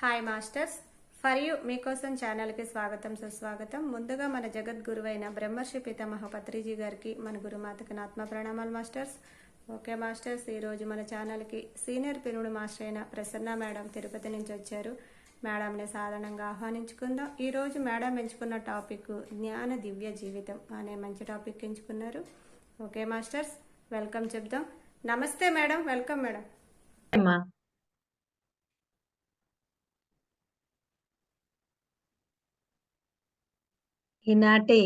Hi masters, for you మీకోసం ఛానల్కి స్వాగతం సుస్వాగతం. ముందుగా మన జగద్గురువైన బ్రహ్మర్షి పితామహ పత్రిజీ గారికి, మన గురుమాతకి నా ఆత్మ ప్రణామాలు మాస్టర్స్. ఓకే మాస్టర్స్, ఈరోజు మన ఛానల్కి సీనియర్ పినుడు మాస్టర్ అయిన ప్రసన్న మేడం తిరుపతి నుంచి వచ్చారు. మేడంని సాధారణంగా ఆహ్వానించుకుందాం. ఈరోజు మేడం ఎంచుకున్న టాపిక్ జ్ఞాన దివ్య జీవితం అనే మంచి టాపిక్ ఎంచుకున్నారు. ఓకే మాస్టర్స్, వెల్కమ్ చెప్దాం. నమస్తే మేడం, వెల్కమ్ మేడం. అమ్మా, ఈనాటి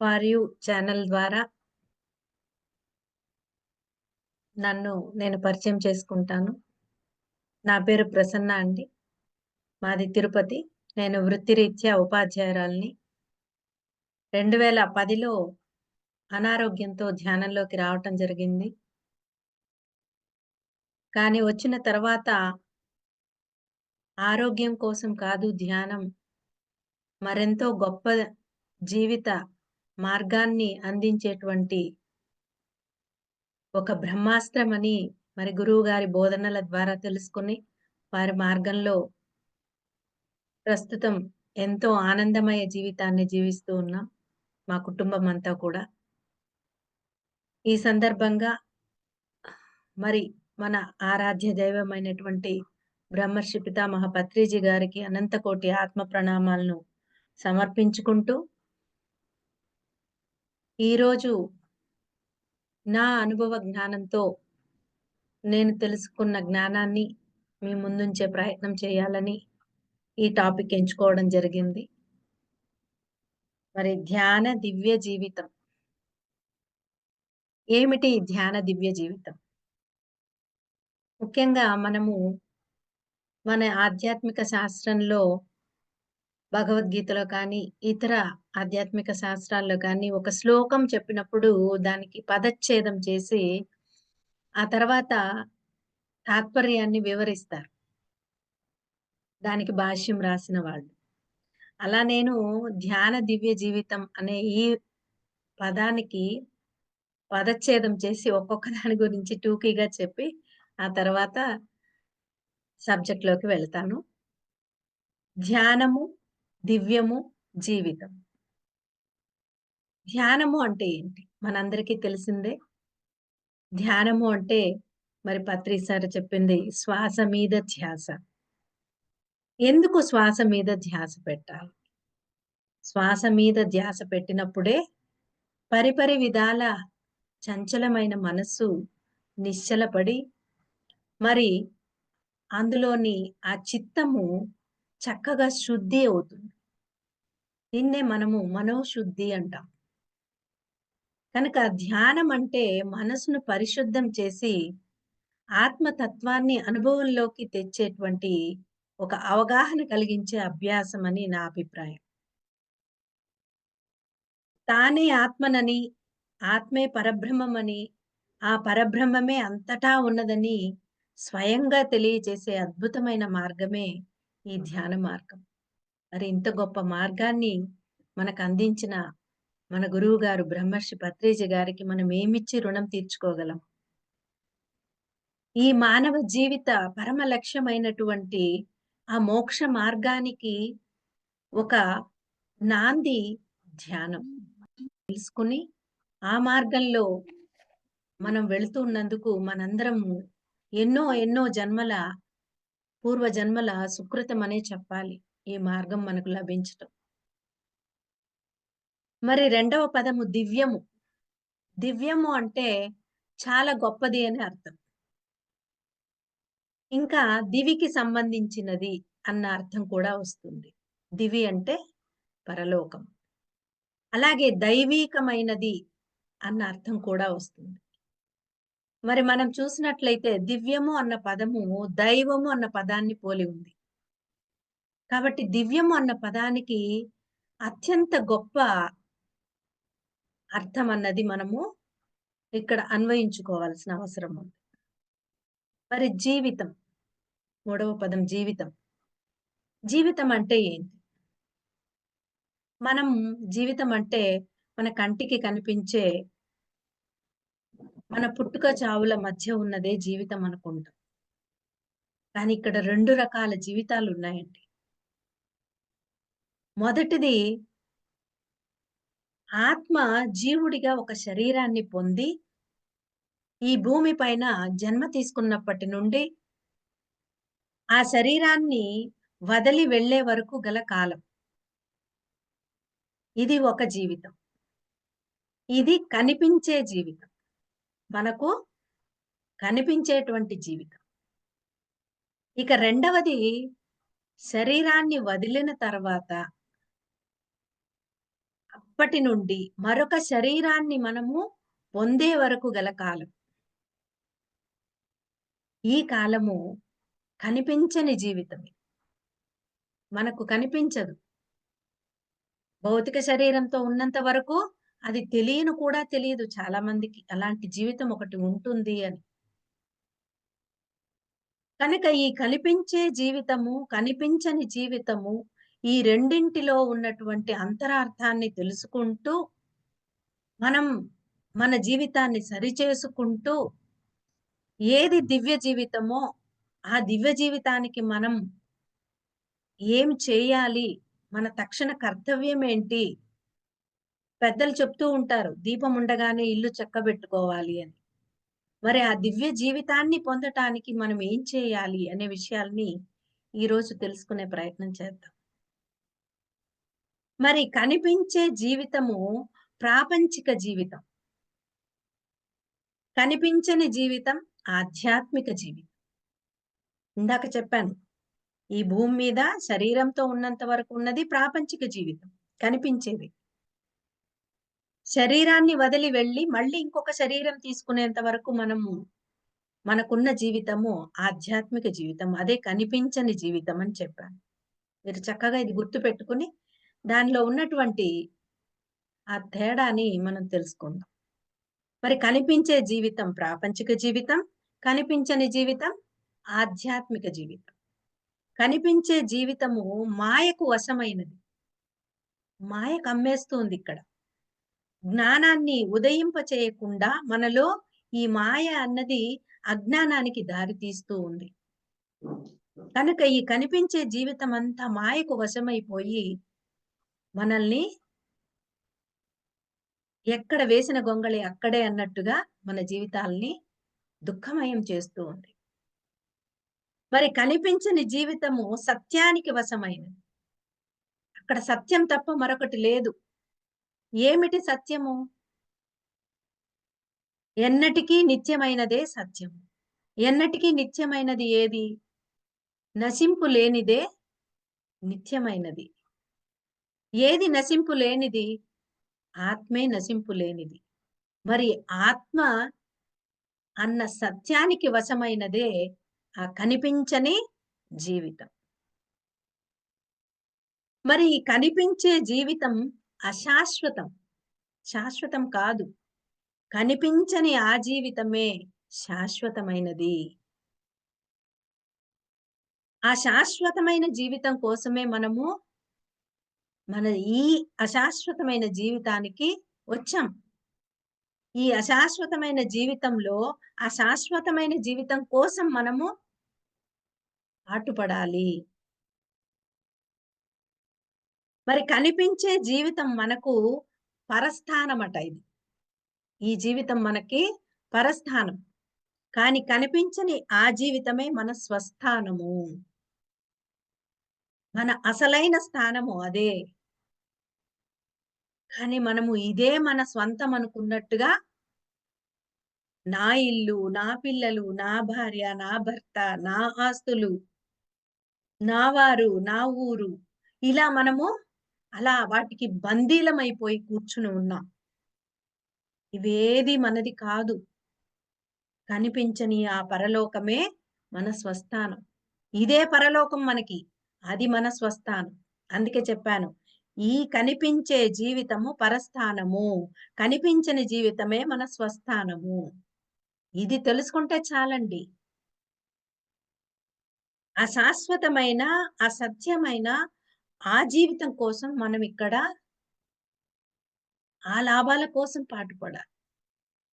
ఫర్ యూ ఛానల్ ద్వారా నన్ను నేను పరిచయం చేసుకుంటాను. నా పేరు ప్రసన్న అండి. మాది తిరుపతి. నేను వృత్తిరీత్యా ఉపాధ్యాయురాలిని. 2010లో అనారోగ్యంతో ధ్యానంలోకి రావటం జరిగింది. కానీ వచ్చిన తర్వాత ఆరోగ్యం కోసం కాదు ధ్యానం, మరెంతో గొప్ప జీవిత మార్గాన్ని అందించేటువంటి ఒక బ్రహ్మాస్త్రమని మరి గురువు గారి బోధనల ద్వారా తెలుసుకుని వారి మార్గంలో ప్రస్తుతం ఎంతో ఆనందమయ జీవితాన్ని జీవిస్తూ ఉన్నాం, మా కుటుంబం అంతా కూడా. ఈ సందర్భంగా మరి మన ఆరాధ్య దైవమైనటువంటి బ్రహ్మర్షి పితామహ పత్రిజీ గారికి అనంతకోటి ఆత్మ ప్రణామాలను సమర్పించుకుంటూ, ఈరోజు నా అనుభవ జ్ఞానంతో నేను తెలుసుకున్న జ్ఞానాన్ని మీ ముందుంచే ప్రయత్నం చేయాలని ఈ టాపిక్ ఎంచుకోవడం జరిగింది. మరి ధ్యాన దివ్య జీవితం ఏమిటి? ధ్యాన దివ్య జీవితం ముఖ్యంగా మనము మన ఆధ్యాత్మిక శాస్త్రంలో, భగవద్గీతలో కానీ ఇతర ఆధ్యాత్మిక శాస్త్రాల్లో కానీ ఒక శ్లోకం చెప్పినప్పుడు దానికి పదచ్ఛేదం చేసి ఆ తర్వాత తాత్పర్యాన్ని వివరిస్తారు, దానికి భాష్యం రాసిన వాళ్ళు. అలా నేను ధ్యాన దివ్య జీవితం అనే ఈ పదానికి పదచ్ఛేదం చేసి ఒక్కొక్క దాని గురించి టూకీగా చెప్పి ఆ తర్వాత సబ్జెక్ట్ లోకి వెళ్తాను. ధ్యానము, దివ్యము, జీవితం. ధ్యానము అంటే ఏంటి? మనందరికీ తెలిసిందే. ధ్యానము అంటే మరి పత్రి సార్ చెప్పింది శ్వాస మీద ధ్యాస. ఎందుకు శ్వాస మీద ధ్యాస పెట్టాలి? శ్వాస మీద ధ్యాస పెట్టినప్పుడే పరిపరి విధాల చంచలమైన మనస్సు నిశ్చలపడి మరి అందులోని ఆ చిత్తము చక్కగా శుద్ధి అవుతుంది. దీన్నే మనము మనోశుద్ధి అంటాం. కనుక ధ్యానం అంటే మనసును పరిశుద్ధం చేసి ఆత్మతత్వాన్ని అనుభవంలోకి తెచ్చేటువంటి ఒక అవగాహన కలిగించే అభ్యాసం అని నా అభిప్రాయం. తానే ఆత్మనని, ఆత్మే పరబ్రహ్మమని, ఆ పరబ్రహ్మమే అంతటా ఉన్నదని స్వయంగా తెలియజేసే అద్భుతమైన మార్గమే ఈ ధ్యాన మార్గం. మరి ఇంత గొప్ప మార్గాన్ని మనకు అందించిన మన గురువు గారు బ్రహ్మర్షి పత్రిజీ గారికి మనం ఏమిచ్చి రుణం తీర్చుకోగలం? ఈ మానవ జీవిత పరమ లక్ష్యమైనటువంటి ఆ మోక్ష మార్గానికి ఒక నాంది ధ్యానం. తెలుసుకుని ఆ మార్గంలో మనం వెళుతున్నందుకు మనందరము ఎన్నో ఎన్నో జన్మల పూర్వ జన్మల సుకృతం అనే చెప్పాలి ఈ మార్గం మనకు లభించటం. మరి రెండవ పదము దివ్యము. దివ్యము అంటే చాలా గొప్పది అని అర్థం. ఇంకా దివికి సంబంధించినది అన్న అర్థం కూడా వస్తుంది. దివి అంటే పరలోకం. అలాగే దైవీకమైనది అన్న అర్థం కూడా వస్తుంది. మరి మనం చూసినట్లయితే దివ్యము అన్న పదము దైవము అన్న పదాన్ని పోలి ఉంది. కాబట్టి దివ్యము అన్న పదానికి అత్యంత గొప్ప అర్థం అన్నది మనము ఇక్కడ అన్వయించుకోవాల్సిన అవసరం ఉంది. మరి జీవితం, మూడవ పదం జీవితం. జీవితం అంటే ఏంటి? మనం జీవితం అంటే మన కంటికి కనిపించే మన పుట్టుక చావుల మధ్య ఉన్నదే జీవితం అనుకుంటాం. కానీ ఇక్కడ 2 రకాల జీవితాలున్నాయండి. మొదటిది ఆత్మ జీవుడిగా ఒక శరీరాన్ని పొంది, ఈ భూమి పైన జన్మ తీసుకున్నప్పటి నుండి, ఆ శరీరాన్ని వదిలి వెళ్ళే వరకు గల కాలం. ఇది ఒక జీవితం. ఇది కనిపించే జీవితం. మనకు కనిపించేటువంటి జీవితం. ఇక రెండవది శరీరాన్ని వదిలిన తర్వాత అప్పటి నుండి మరొక శరీరాన్ని మనము పొందే వరకు గల కాలం. ఈ కాలము కనిపించని జీవితమే. మనకు కనిపించదు. భౌతిక శరీరంతో ఉన్నంత వరకు అది తెలియను కూడా తెలియదు చాలా మందికి. అలాంటి జీవితం ఒకటి ఉంటుంది అని. కనుక ఈ కనిపించే జీవితము, కనిపించని జీవితము ఈ రెండింటిలో ఉన్నటువంటి అంతరార్థాన్ని తెలుసుకుంటూ, మనం మన జీవితాన్ని సరిచేసుకుంటూ, ఏది దివ్య జీవితమో, ఆ దివ్య జీవితానికి మనం ఏం చేయాలి? మన తక్షణ కర్తవ్యం ఏంటి? పెద్దలు చెప్తూ ఉంటారు. దీపం ఉండగానే ఇల్లు చక్కబెట్టుకోవాలి అని. మరి ఆ దివ్య జీవితాన్ని పొందటానికి మనం ఏం చేయాలి అనే విషయాల్ని ఈరోజు తెలుసుకునే ప్రయత్నం చేద్దాం. మరి కనిపించే జీవితము ప్రాపంచిక జీవితం. కనిపించని జీవితం ఆధ్యాత్మిక జీవితం. ఇందాక చెప్పాను. ఈ భూమి మీద శరీరంతో ఉన్నంత వరకు ఉన్నది ప్రాపంచిక జీవితం. కనిపించేది. శరీరాన్ని వదిలి వెళ్లి మళ్ళీ ఇంకొక శరీరం తీసుకునేంత వరకు మనకున్న జీవితము ఆధ్యాత్మిక జీవితం. అదే కనిపించని జీవితం అని చెప్పాను. మీరు చక్కగా ఇది గుర్తుపెట్టుకుని దానిలో ఉన్నటువంటి ఆ తేడాని మనం తెలుసుకుందాం. మరి కనిపించే జీవితం ప్రాపంచిక జీవితం, కనిపించని జీవితం ఆధ్యాత్మిక జీవితం. కనిపించే జీవితము మాయకు వశమైనది. మాయ కమ్మేస్తుంది ఇక్కడ. జ్ఞానాన్ని ఉదయింప చేయకుండా మనలో ఈ మాయ అన్నది అజ్ఞానానికి దారి తీస్తూ ఉంది. కనుక ఈ కనిపించే జీవితం అంతా మాయకు వశమైపోయి మనల్ని ఎక్కడ వేసిన గొంగళి అక్కడే అన్నట్టుగా మన జీవితాల్ని దుఃఖమయం చేస్తూ ఉంది. మరి కనిపించని జీవితము సత్యానికి వశమైనది. అక్కడ సత్యం తప్ప మరొకటి లేదు. ఏమిటి సత్యము? ఎన్నటికీ నిత్యమైనదే సత్యము. ఎన్నటికీ నిత్యమైనది ఏది? నశింపు లేనిదే నిత్యమైనది. ఏది నశింపు లేనిది? ఆత్మే నశింపు లేనిది. మరి ఆత్మ అన్న సత్యానికి వశమైనదే ఆ కనిపించని జీవితం. మరి ఈ కనిపించే జీవితం అశాశ్వతం. శాశ్వతం కాదు. కనిపించని ఆ జీవితమే శాశ్వతమైనది. ఆ శాశ్వతమైన జీవితం కోసమే మనము మన ఈ అశాశ్వతమైన జీవితానికి వచ్చాం. ఈ అశాశ్వతమైన జీవితంలో ఆ శాశ్వతమైన జీవితం కోసం మనము పాటుపడాలి. మరి కనిపించే జీవితం మనకు పరస్థానమట ఇది. ఈ జీవితం మనకి పరస్థానం. కానీ కనిపించని ఆ జీవితమే మన స్వస్థానము. మన అసలైన స్థానము అదే. కానీ మనము ఇదే మన స్వంతం అనుకున్నట్టుగా నా ఇల్లు, నా పిల్లలు, నా భార్య, నా భర్త, నా ఆస్తులు, నా వారు, నా ఊరు ఇలా మనము అలా వాటికి బందీలమైపోయి కూర్చుని ఉన్నాం. ఇవేది మనది కాదు. కనిపించని ఆ పరలోకమే మన స్వస్థానం. ఇదే పరలోకం మనకి. అది మన స్వస్థానం. అందుకే చెప్పాను. ఈ కనిపించే జీవితము పరస్థానము. కనిపించని జీవితమే మన స్వస్థానము. ఇది తెలుసుకుంటే చాలండి. అశాశ్వతమైన, అసత్యమైన ఆ జీవితం కోసం మనం ఇక్కడ ఆ లాభాల కోసం పాటుపడాలి.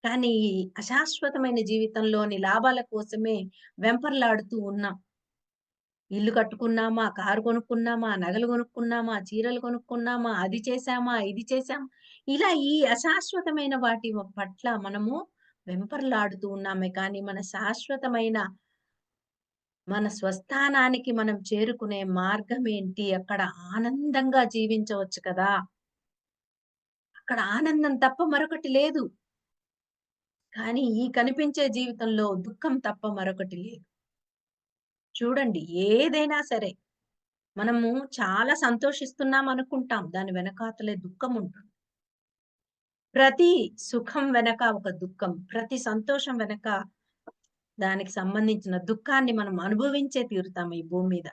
కానీ ఈ అశాశ్వతమైన జీవితంలోని లాభాల కోసమే వెంపర్లాడుతూ ఉన్నాం. ఇల్లు కట్టుకున్నామా, కారు కొనుక్కున్నామా, నగలు కొనుక్కున్నామా, చీరలు కొనుక్కున్నామా, అది చేశామా, ఇది చేశామా, ఇలా ఈ అశాశ్వతమైన వాటి పట్ల మనము వెంపర్లాడుతూ ఉన్నామే కానీ, మన స్వస్థానానికి మనం చేరుకునే మార్గమేంటి? అక్కడ ఆనందంగా జీవించవచ్చు కదా! అక్కడ ఆనందం తప్ప మరొకటి లేదు. కానీ ఈ కనిపించే జీవితంలో దుఃఖం తప్ప మరొకటి లేదు. చూడండి, ఏదైనా సరే మనము చాలా సంతోషిస్తున్నాం అనుకుంటాం. దాని వెనకాతలే దుఃఖం ఉంటుంది. ప్రతి సుఖం వెనక ఒక దుఃఖం, ప్రతి సంతోషం వెనక దానికి సంబంధించిన దుఃఖాన్ని మనం అనుభవించే తీరుతాం ఈ భూమి మీద.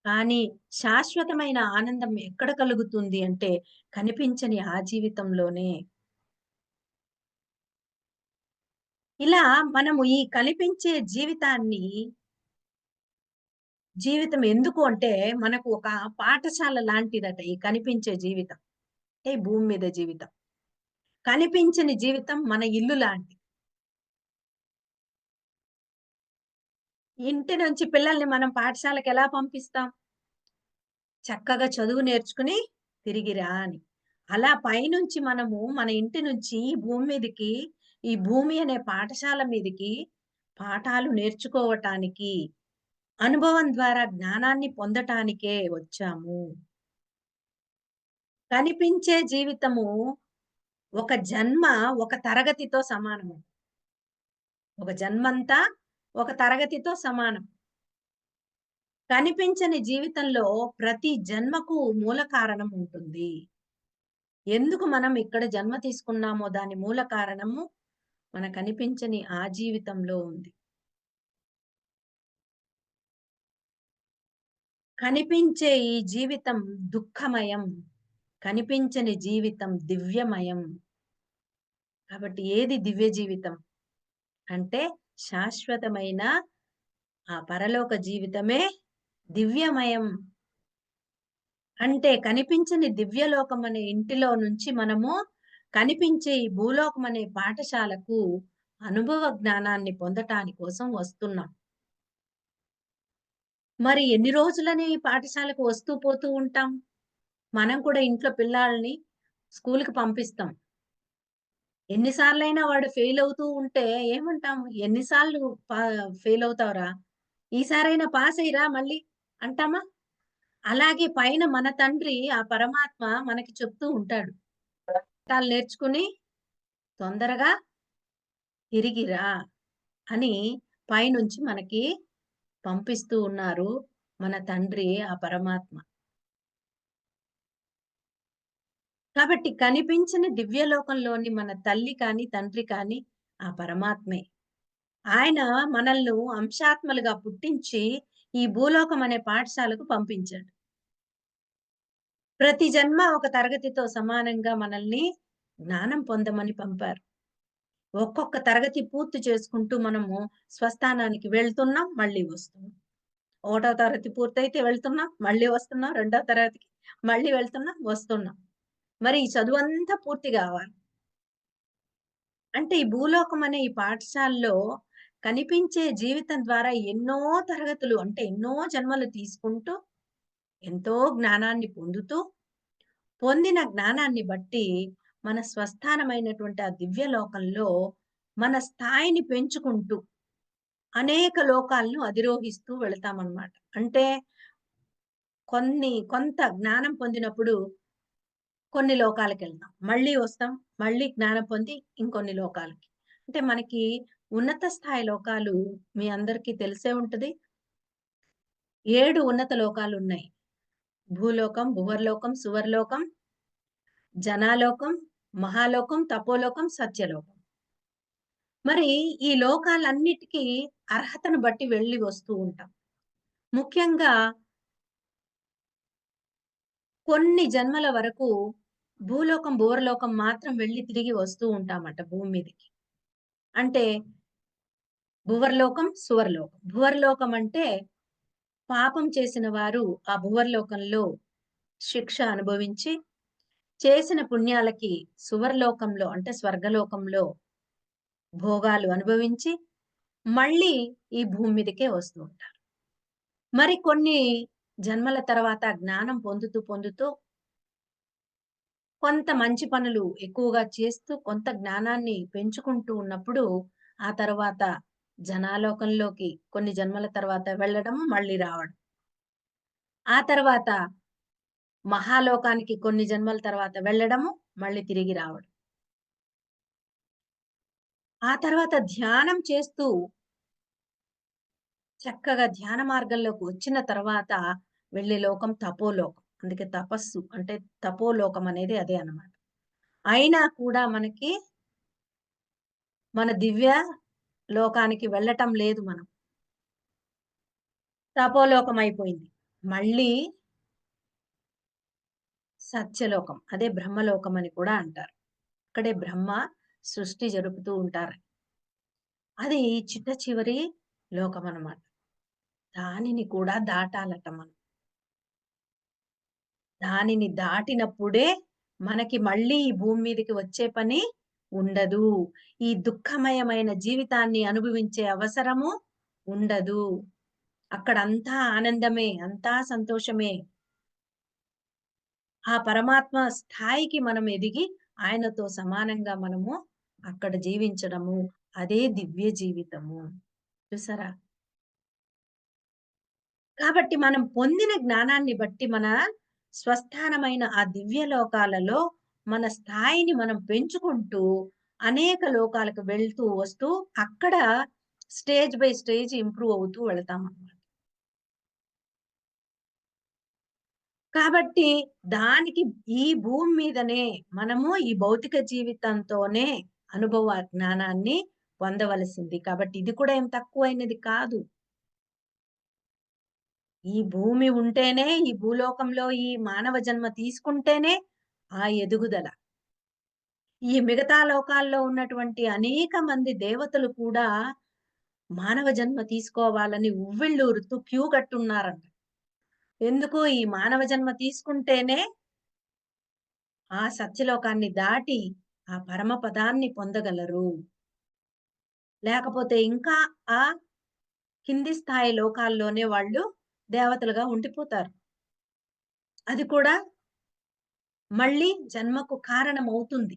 కానీ శాశ్వతమైన ఆనందం ఎక్కడ కలుగుతుంది అంటే కనిపించని ఆ జీవితంలోనే. ఇలా మనము ఈ కనిపించే జీవితం ఎందుకు అంటే మనకు ఒక పాఠశాల లాంటిదట ఈ కనిపించే జీవితం. అంటే ఈ భూమి మీద జీవితం. కనిపించని జీవితం మన ఇల్లు లాంటిది. ఇంటి నుంచి పిల్లల్ని మనం పాఠశాలకు ఎలా పంపిస్తాం? చక్కగా చదువు నేర్చుకుని తిరిగి రా అని. అలా పైనుంచి మనము మన ఇంటి నుంచి ఈ భూమి మీదకి, ఈ భూమి అనే పాఠశాల మీదకి పాఠాలు నేర్చుకోవటానికి, అనుభవం ద్వారా జ్ఞానాన్ని పొందటానికే వచ్చాము. కనిపించే జీవితము ఒక జన్మ ఒక తరగతితో సమానము. ఒక జన్మంతా ఒక తరగతితో సమానం. కనిపించని జీవితంలో ప్రతి జన్మకు మూల కారణం ఉంటుంది. ఎందుకు మనం ఇక్కడ జన్మ తీసుకున్నామో దాని మూల కారణము మన కనిపించని ఆ జీవితంలో ఉంది. కనిపించే ఈ జీవితం దుఃఖమయం. కనిపించని జీవితం దివ్యమయం. కాబట్టి ఏది దివ్య జీవితం? అంటే శాశ్వతమైన ఆ పరలోక జీవితమే దివ్యమయం. అంటే కనిపించని దివ్యలోకం అనే ఇంటిలో నుంచి మనము కనిపించే ఈ భూలోకం అనే పాఠశాలకు అనుభవ జ్ఞానాన్ని పొందటాని కోసం వస్తున్నాం. మరి ఎన్ని రోజులని ఈ పాఠశాలకు వస్తూ పోతూ ఉంటాం? మనం కూడా ఇంట్లో పిల్లాల్ని స్కూలుకి పంపిస్తాం. ఎన్ని సార్లైనా వాడు ఫెయిల్ అవుతూ ఉంటే ఏమంటాం? ఎన్ని సార్లు పా ఫెయిల్ అవుతావురా? ఈసారైనా పాస్ అయ్యిరా మళ్ళీ అంటామా? అలాగే పైన మన తండ్రి ఆ పరమాత్మ మనకి చెప్తూ ఉంటాడు. పాఠాలు నేర్చుకుని తొందరగా తిరిగి రా అని పైనుంచి మనకి పంపిస్తూ ఉన్నారు మన తండ్రి ఆ పరమాత్మ. కాబట్టి కనిపించని దివ్యలోకంలోని మన తల్లి కానీ, తండ్రి కానీ ఆ పరమాత్మే. ఆయన మనల్ని అంశాత్మలుగా పుట్టించి ఈ భూలోకం అనే పాఠశాలకు పంపించాడు. ప్రతి జన్మ ఒక తరగతితో సమానంగా మనల్ని జ్ఞానం పొందమని పంపారు. ఒక్కొక్క తరగతి పూర్తి చేసుకుంటూ మనము స్వస్థానానికి వెళ్తున్నాం, మళ్ళీ వస్తున్నాం. ఒకటో తరగతి పూర్తయితే వెళ్తున్నాం, మళ్ళీ వస్తున్నాం. రెండో తరగతికి మళ్ళీ వెళ్తున్నాం, వస్తున్నాం. మరి ఈ చదువంతా పూర్తి గావాలి. అంటే ఈ భూలోకం అనే ఈ పాఠశాలలో కనిపించే జీవితం ద్వారా ఎన్నో తరగతులు అంటే ఎన్నో జన్మలు తీసుకుంటూ, ఎంతో జ్ఞానాన్ని పొందుతూ, పొందిన జ్ఞానాన్ని బట్టి మన స్వస్థానమైనటువంటి ఆ దివ్య లోకంలో మన స్థాయిని పెంచుకుంటూ అనేక లోకాలను అధిరోహిస్తూ వెళతామనమాట. అంటే కొంత జ్ఞానం పొందినప్పుడు కొన్ని లోకాలకెళ్తాం. మళ్ళీ వస్తాం. మళ్ళీ జ్ఞానం పొంది ఇంకొన్ని లోకాలకి. అంటే మనకి ఉన్నత స్థాయి లోకాలు మీ అందరికీ తెలిసే ఉంటది. 7 ఉన్నత లోకాలున్నాయి. భూలోకం, భువర్లోకం, సువర్లోకం, జనాలోకం, మహాలోకం, తపోలోకం, సత్యలోకం. మరి ఈ లోకాలన్నిటికీ అర్హతను బట్టి వెళ్లి వస్తూ ఉంటాం. ముఖ్యంగా కొన్ని జన్మల వరకు భూలోకం, భువర్లోకం మాత్రం వెళ్లి తిరిగి వస్తూ ఉంటామట భూమి మీదకి. అంటే భువర్లోకం, సువర్లోకం. భువర్లోకం అంటే పాపం చేసిన వారు ఆ భువర్లోకంలో శిక్ష అనుభవించి, చేసిన పుణ్యాలకి సువర్లోకంలో అంటే స్వర్గలోకంలో భోగాలు అనుభవించి, మళ్ళీ ఈ భూమి మీదకే వస్తూ ఉంటారు. మరి కొన్ని జన్మల తర్వాత జ్ఞానం పొందుతూ, పొందుతూ కొంత మంచి పనులు ఎక్కువగా చేస్తూ, కొంత జ్ఞానాన్ని పెంచుకుంటూ ఉన్నప్పుడు, ఆ తరువాత జనాలోకంలోకి కొన్ని జన్మల తర్వాత వెళ్ళడము, మళ్ళీ రావడం. ఆ తర్వాత మహాలోకానికి కొన్ని జన్మల తర్వాత వెళ్ళడము, మళ్ళీ తిరిగి రావడం. ఆ తర్వాత ధ్యానం చేస్తూ చక్కగా ధ్యాన మార్గంలోకి వచ్చిన తర్వాత వెళ్ళే లోకం తపోలోకం. అందుకే తపస్సు అంటే తపోలోకం అనేది అదే అన్నమాట. అయినా కూడా మనకి మన దివ్య లోకానికి వెళ్ళటం లేదు మనం. తపోలోకం అయిపోయింది. మళ్ళీ సత్యలోకం. అదే బ్రహ్మలోకం అని కూడా అంటారు. అక్కడే బ్రహ్మ సృష్టి జరుపుతూ ఉంటారు. అది చిట్ట చివరి లోకం అన్నమాట. దానిని కూడా దాటాలట మనం. దానిని దాటినప్పుడే మనకి మళ్ళీ ఈ భూమి మీదకి వచ్చే పని ఉండదు. ఈ దుఃఖమయమైన జీవితాన్ని అనుభవించే అవసరము ఉండదు. అక్కడంతా ఆనందమే, అంతా సంతోషమే. ఆ పరమాత్మ స్థాయికి మనం ఎదిగి ఆయనతో సమానంగా మనము అక్కడ జీవించడము. అదే దివ్య జీవితము. చూసారా? కాబట్టి మనం పొందిన జ్ఞానాన్ని బట్టి మన స్వస్థానమైన ఆ దివ్య లోకాలలో మన స్థాయిని మనం పెంచుకుంటూ అనేక లోకాలకు వెళ్తూ వస్తూ అక్కడ స్టేజ్ బై స్టేజ్ ఇంప్రూవ్ అవుతూ వెళ్తామన్నమాట. కాబట్టి దానికి ఈ భూమి మీదనే మనము ఈ భౌతిక జీవితంతోనే అనుభవ జ్ఞానాన్ని పొందవలసింది. కాబట్టి ఇది కూడా ఏం తక్కువైనది కాదు. ఈ భూమి ఉంటేనే, ఈ భూలోకంలో ఈ మానవ జన్మ తీసుకుంటేనే ఆ ఎదుగుదల. ఈ మిగతా లోకాల్లో ఉన్నటువంటి అనేక మంది దేవతలు కూడా మానవ జన్మ తీసుకోవాలని ఉవ్విళ్ళూరుతూ క్యూ కట్టున్నారంట. ఎందుకు ఈ మానవ జన్మ తీసుకుంటేనే ఆ సత్యలోకాన్ని దాటి ఆ పరమపదాన్ని పొందగలరు. లేకపోతే ఇంకా ఆ కింది స్థాయి లోకాల్లోనే వాళ్ళు దేవతలుగా ఉండిపోతారు. అది కూడా మళ్ళీ జన్మకు కారణమవుతుంది.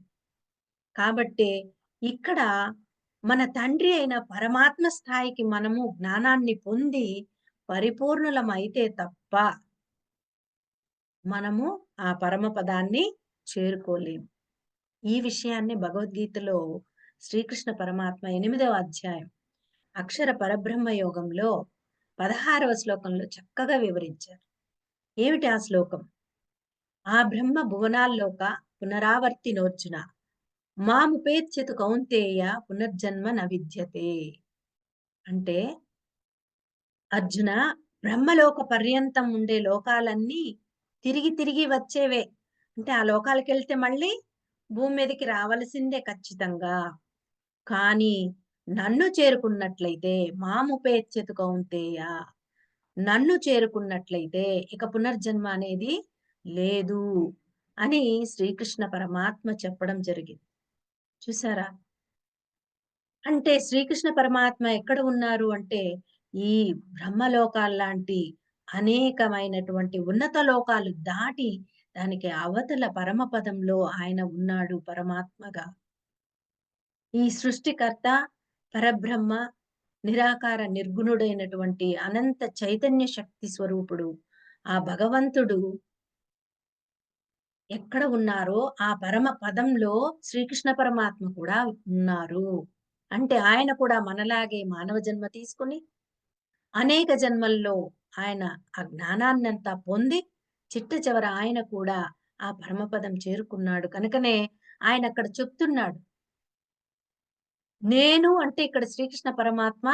కాబట్టే ఇక్కడ మన తండ్రి అయిన పరమాత్మ స్థాయికి మనము జ్ఞానాన్ని పొంది పరిపూర్ణులమైతే తప్ప మనము ఆ పరమపదాన్ని చేరుకోలేము. ఈ విషయాన్ని భగవద్గీతలో శ్రీకృష్ణ పరమాత్మ 8వ అధ్యాయం అక్షర పరబ్రహ్మ యోగంలో 16వ శ్లోకంలో చక్కగా వివరించారు. ఏమిటి ఆ శ్లోకం? ఆ బ్రహ్మ భువనాల్లోక పునరావర్తినోర్జున మాముపేత్యతు కౌంతేయ పునర్జన్మ న విద్యతే. అంటే అర్జున, బ్రహ్మలోక పర్యంతం ఉండే లోకాలన్నీ తిరిగి తిరిగి వచ్చేవే. అంటే ఆ లోకాలకెళ్తే మళ్ళీ భూమి మీదకి రావలసిందే ఖచ్చితంగా. కానీ నన్ను చేరుకున్నట్లయితే మాముపేత్యతు కౌంతేయ, నన్ను చేరుకున్నట్లయితే ఇక పునర్జన్మ అనేది లేదు అని శ్రీకృష్ణ పరమాత్మ చెప్పడం జరిగింది. చూసారా? అంటే శ్రీకృష్ణ పరమాత్మ ఎక్కడ ఉన్నారు అంటే, ఈ బ్రహ్మలోకాల్లాంటి అనేకమైనటువంటి ఉన్నత లోకాలు దాటి దానికి అవతల పరమపదంలో ఆయన ఉన్నాడు పరమాత్మగా. ఈ సృష్టికర్త, పరబ్రహ్మ, నిరాకార నిర్గుణుడైనటువంటి అనంత చైతన్య శక్తి స్వరూపుడు. ఆ భగవంతుడు ఎక్కడ ఉన్నారో ఆ పరమ పదంలో శ్రీకృష్ణ పరమాత్మ కూడా ఉన్నారు. అంటే ఆయన కూడా మనలాగే మానవ జన్మ తీసుకొని అనేక జన్మల్లో ఆయన ఆ జ్ఞానాన్నంతా పొంది చిట్ట చివర ఆయన కూడా ఆ పరమపదం చేరుకున్నాడు. కనుకనే ఆయన అక్కడ చెప్తున్నాడు. నేను అంటే ఇక్కడ శ్రీకృష్ణ పరమాత్మ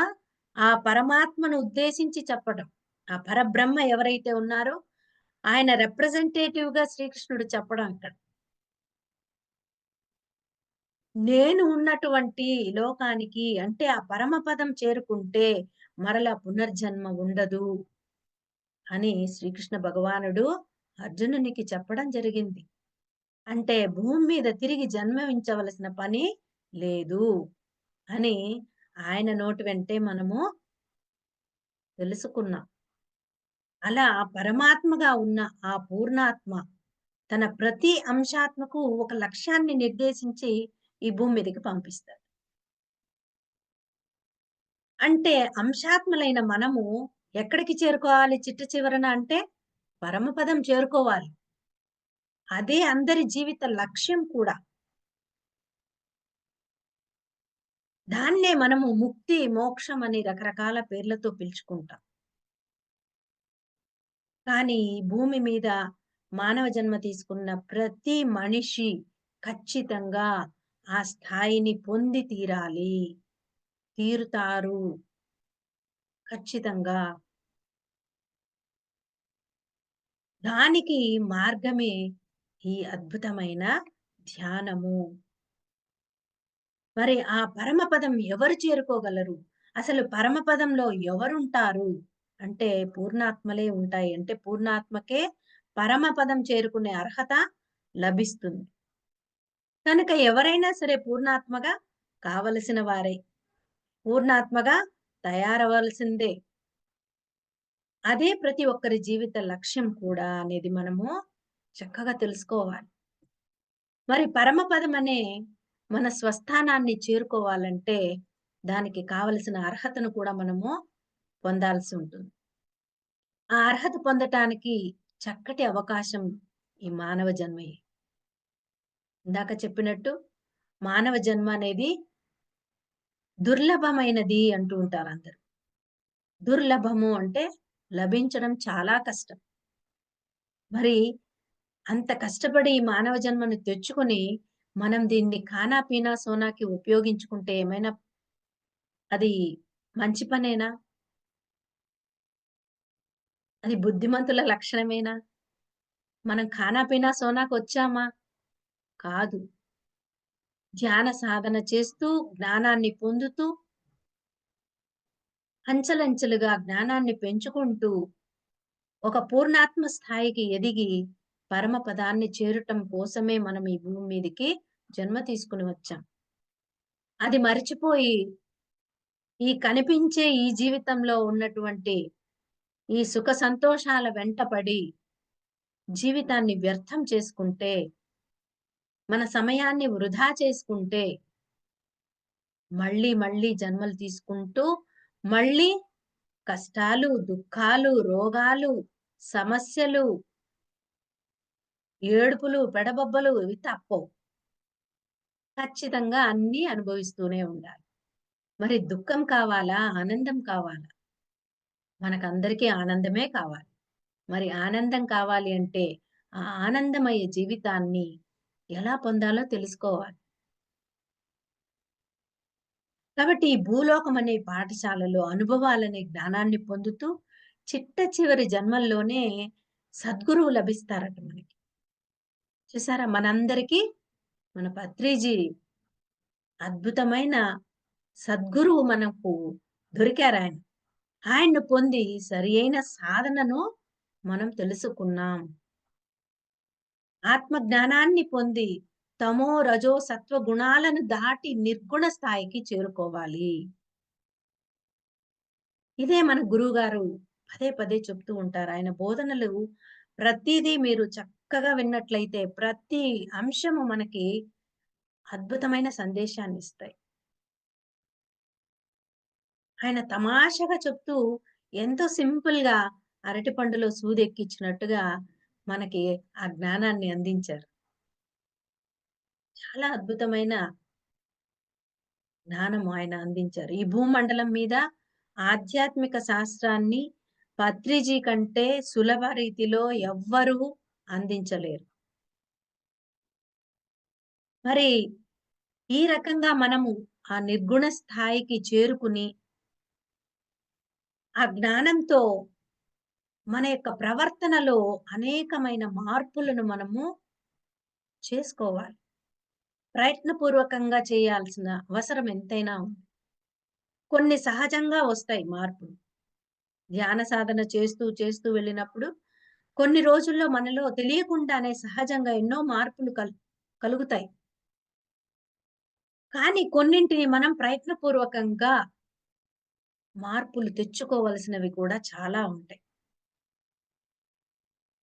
ఆ పరమాత్మను ఉద్దేశించి చెప్పడం. ఆ పరబ్రహ్మ ఎవరైతే ఉన్నారో ఆయన రిప్రజెంటేటివ్‌గా శ్రీకృష్ణుడు చెప్పడం ఇక్కడ. నేను ఉన్నటువంటి లోకానికి అంటే ఆ పరమపదం చేరుకుంటే మరల పునర్జన్మ ఉండదు అని శ్రీకృష్ణ భగవానుడు అర్జునునికి చెప్పడం జరిగింది. అంటే భూమి మీద తిరిగి జన్మించవలసిన పని లేదు అని ఆయన నోటి వెంటే మనము తెలుసుకున్నాం. అలా పరమాత్మగా ఉన్న ఆ పూర్ణాత్మ తన ప్రతి అంశాత్మకు ఒక లక్ష్యాన్ని నిర్దేశించి ఈ భూమి మీదకి పంపిస్తాడు. అంటే అంశాత్మలైన మనము ఎక్కడికి చేరుకోవాలి చిట్ట చివరన అంటే పరమపదం చేరుకోవాలి. అదే అందరి జీవిత లక్ష్యం కూడా. దాన్నే మనము ముక్తి, మోక్షం అని రకరకాల పేర్లతో పిలుచుకుంటాం. కానీ ఈ భూమి మీద మానవ జన్మ తీసుకున్న ప్రతి మనిషి ఖచ్చితంగా ఆ స్థాయిని పొంది తీరాలి. తీరుతారు. ఖచ్చితంగా. దానికి మార్గమే ఈ అద్భుతమైన ధ్యానము. మరి ఆ పరమపదం ఎవరు చేరుకోగలరు? అసలు పరమపదంలో ఎవరుంటారు? అంటే పూర్ణాత్మలే ఉంటాయి. అంటే పూర్ణాత్మకే పరమపదం చేరుకునే అర్హత లభిస్తుంది. కనుక ఎవరైనా సరే పూర్ణాత్మగా కావలసిన వారే. పూర్ణాత్మగా తయారవ్వాల్సిందే. అదే ప్రతి ఒక్కరి జీవిత లక్ష్యం కూడా అనేది మనము చక్కగా తెలుసుకోవాలి. మరి పరమపదం అనే మన స్వస్థానాన్ని చేరుకోవాలంటే దానికి కావలసిన అర్హతను కూడా మనము పొందాల్సి ఉంటుంది. ఆ అర్హత పొందటానికి చక్కటి అవకాశం ఈ మానవ జన్మయే. ఇందాక చెప్పినట్టు మానవ జన్మ అనేది దుర్లభమైనది అంటూ ఉంటారు అందరూ. దుర్లభము అంటే లభించడం చాలా కష్టం. మరి అంత కష్టపడి ఈ మానవ జన్మను తెచ్చుకొని మనం దీన్ని ఖానా పీనా సోనాకి ఉపయోగించుకుంటే ఏమైనా అది మంచి పనేనా? అది బుద్ధిమంతుల లక్షణమేనా? మనం ఖానా పీనా సోనాకొచ్చామా? కాదు. ధ్యాన సాధన చేస్తూ, జ్ఞానాన్ని పొందుతూ, అంచెలంచెలుగా జ్ఞానాన్ని పెంచుకుంటూ, ఒక పూర్ణాత్మ స్థాయికి ఎదిగి, పరమపదాన్ని చేరటం కోసమే మనం ఈ భూమి మీదకి జన్మ తీసుకొని వచ్చాం. అది మరిచిపోయి, ఈ కనిపించే ఈ జీవితంలో ఉన్నటువంటి ఈ సుఖ సంతోషాల వెంటపడి జీవితాన్ని వ్యర్థం చేసుకుంటే, మన సమయాన్ని వృధా చేసుకుంటే, మళ్ళీ మళ్ళీ జన్మలు తీసుకుంటూ, మళ్ళీ కష్టాలు, దుఃఖాలు, రోగాలు, సమస్యలు, ఏడుపులు, పెడబొబ్బలు ఇవి తప్పవు. ఖచ్చితంగా అన్నీ అనుభవిస్తూనే ఉండాలి. మరి దుఃఖం కావాలా? ఆనందం కావాలా? మనకందరికీ ఆనందమే కావాలి. మరి ఆనందం కావాలి అంటే, ఆ ఆనందమయ జీవితాన్ని ఎలా పొందాలో తెలుసుకోవాలి. కాబట్టి ఈ భూలోకం అనే పాఠశాలలో అనుభవాలనే జ్ఞానాన్ని పొందుతూ, చిట్ట చివరి జన్మల్లోనే సద్గురువు లభిస్తారట మనకి. చూసారా మనందరికీ మన పత్రిజీ అద్భుతమైన సద్గురువు మనకు దొరికారాయన. ఆయన్ను పొంది సరియైన సాధనను మనం తెలుసుకున్నాం. ఆత్మ జ్ఞానాన్ని పొంది తమో, రజో, సత్వ గుణాలను దాటి నిర్గుణ స్థాయికి చేరుకోవాలి. ఇదే మన గురువుగారు పదే పదే చెప్తూ ఉంటారు. ఆయన బోధనలు ప్రతీదీ మీరు చక్కగా విన్నట్లయితే ప్రతి అంశము మనకి అద్భుతమైన సందేశాన్నిస్తాయి. ఆయన తమాషాగా చెప్తూ ఎంతో సింపుల్‌గా అరటిపండులో సూదెక్కించినట్టుగా మనకి ఆ జ్ఞానాన్ని అందించారు. చాలా అద్భుతమైన జ్ఞానం ఆయన అందించారు. ఈ భూమండలం మీద ఆధ్యాత్మిక శాస్త్రాన్ని పత్రిజీ కంటే సులభ రీతిలో ఎవ్వరూ అందించలేరు. మరి ఈ రకంగా మనము ఆ నిర్గుణ స్థాయికి చేరుకుని, ఆ జ్ఞానంతో మన యొక్క ప్రవర్తనలో అనేకమైన మార్పులను మనము చేసుకోవాలి. ప్రయత్నపూర్వకంగా చేయాల్సిన అవసరం ఎంతైనా ఉంది. కొన్ని సహజంగా వస్తాయి మార్పులు. ధ్యాన సాధన చేస్తూ వెళ్ళినప్పుడు కొన్ని రోజుల్లో మనలో తెలియకుండానే సహజంగా ఎన్నో మార్పులు కలుగుతాయి. కానీ కొన్నింటిని మనం ప్రయత్నపూర్వకంగా మార్పులు తెచ్చుకోవలసినవి కూడా చాలా ఉంటాయి.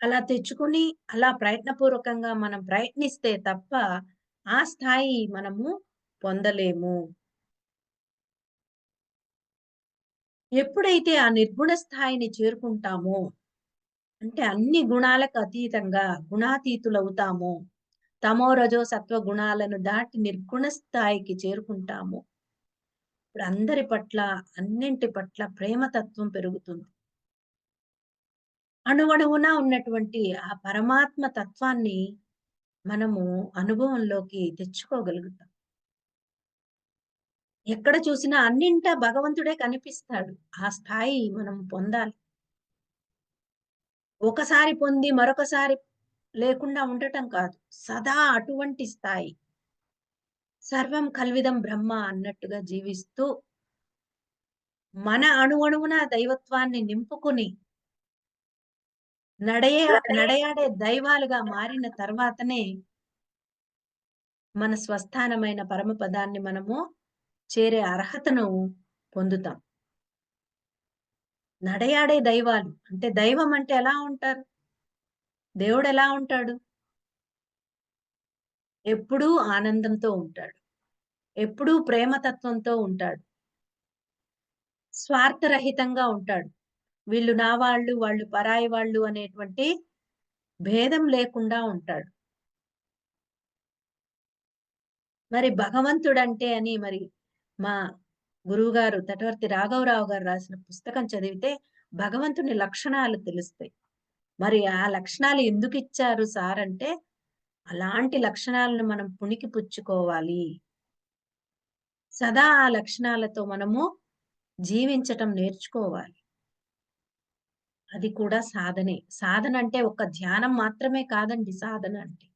అలా తెచ్చుకొని, అలా ప్రయత్నపూర్వకంగా మనం ప్రయత్నిస్తే తప్ప, ఆ స్థాయి మనము పొందలేము. ఎప్పుడైతే ఆ నిర్గుణ స్థాయిని చేరుకుంటామో, అంటే అన్ని గుణాలకు అతీతంగా గుణాతీతులవుతామో, తమో, రజో, సత్వ గుణాలను దాటి నిర్గుణ స్థాయికి చేరుకుంటామో, ఇప్పుడు అందరి పట్ల, అన్నింటి పట్ల ప్రేమతత్వం పెరుగుతుంది. అణువణువున ఉన్నటువంటి ఆ పరమాత్మ తత్వాన్ని మనము అనుభవంలోకి తెచ్చుకోగలుగుతాం. ఎక్కడ చూసినా అన్నింటా భగవంతుడే కనిపిస్తాడు. ఆ స్థాయి మనం పొందాలి. ఒకసారి పొంది మరొకసారి లేకుండా ఉండటం కాదు. సదా అటువంటి స్థాయి. సర్వం కల్విదం బ్రహ్మ అన్నట్టుగా జీవిస్తూ, మన అణువణువున దైవత్వాన్ని నింపుకొని, నడయే నడయాడే దైవాలుగా మారిన తర్వాతనే మన స్వస్థానమైన పరమపదాన్ని మనము చేరే అర్హతను పొందుతాం. నడయాడే దైవాలు. అంటే దైవం అంటే ఎలా ఉంటారు? దేవుడెలా ఉంటాడు? ఎప్పుడూ ఆనందంతో ఉంటాడు. ఎప్పుడూ ప్రేమతత్వంతో ఉంటాడు. స్వార్థరహితంగా ఉంటాడు. వీళ్ళు నా వాళ్ళు, వాళ్ళు పరాయి వాళ్ళు అనేటువంటి భేదం లేకుండా ఉంటాడు. మరి భగవంతుడంటే అని మరి మా గురువుగారు తటవర్తి రాఘవరావు గారు రాసిన పుస్తకం చదివితే భగవంతుని లక్షణాలు తెలుస్తాయి. మరి ఆ లక్షణాలు ఎందుకిచ్చారు సార్ అంటే, అలాంటి లక్షణాలను మనం పుణికి పుచ్చుకోవాలి. సదా ఆ లక్షణాలతో మనము జీవించటం నేర్చుకోవాలి. అది కూడా సాధనే. సాధన అంటే ఒక్క ధ్యానం మాత్రమే కాదండి సాధన అంటే.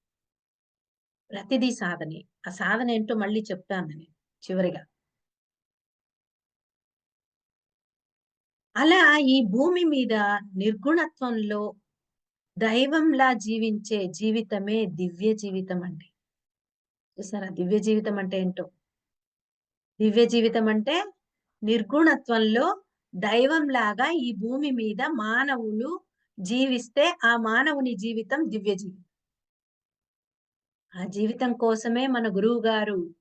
ప్రతిదీ సాధనే. ఆ సాధన ఏంటో మళ్ళీ చెప్తాను నేను చివరిగా. అలా ఈ భూమి మీద నిర్గుణత్వంలో దైవంలా జీవించే జీవితమే దివ్య జీవితం అండి. చూసారా? దివ్య జీవితం అంటే ఏంటో. దివ్య జీవితం అంటే నిర్గుణత్వంలో దైవంలాగా ఈ భూమి మీద మానవులు జీవిస్తే ఆ మానవుని జీవితం దివ్య జీవితం. ఆ జీవితం కోసమే మన గురువుగారు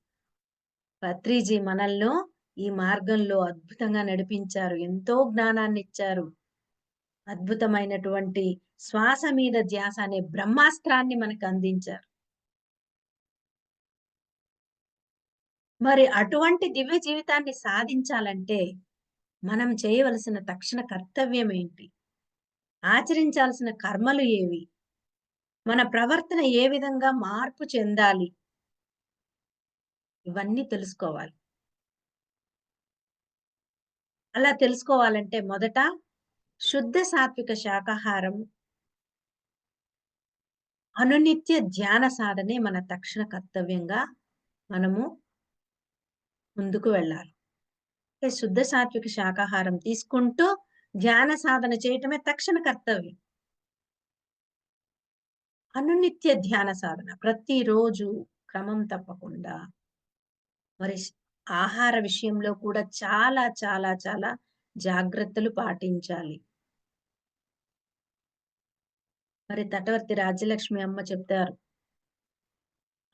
పత్రిజీ మనలను ఈ మార్గంలో అద్భుతంగా నడిపించారు. ఎంతో జ్ఞానాన్నిచ్చారు. అద్భుతమైనటువంటి శ్వాస మీద ధ్యాస అనే బ్రహ్మాస్త్రాన్ని మనకు అందించారు. మరి అటువంటి దివ్య జీవితాన్ని సాధించాలంటే మనం చేయవలసిన తక్షణ కర్తవ్యం ఏంటి? ఆచరించాల్సిన కర్మలు ఏవి? మన ప్రవర్తన ఏ విధంగా మార్పు చెందాలి? ఇవన్నీ తెలుసుకోవాలి. అలా తెలుసుకోవాలంటే మొదట శుద్ధ సాత్విక శాకాహారం, అనునిత్య ధ్యాన సాధనే మన తక్షణ కర్తవ్యంగా మనము ముందుకు వెళ్ళాలి. అంటే శుద్ధ సాత్విక శాకాహారం తీసుకుంటూ ధ్యాన సాధన చేయటమే తక్షణ కర్తవ్యం. అనునిత్య ధ్యాన సాధన ప్రతిరోజు క్రమం తప్పకుండా మరి ఆహార విషయంలో కూడా చాలా జాగ్రత్తలు పాటించాలి. మరి తటవర్తి రాజ్యలక్ష్మి అమ్మ చెప్తారు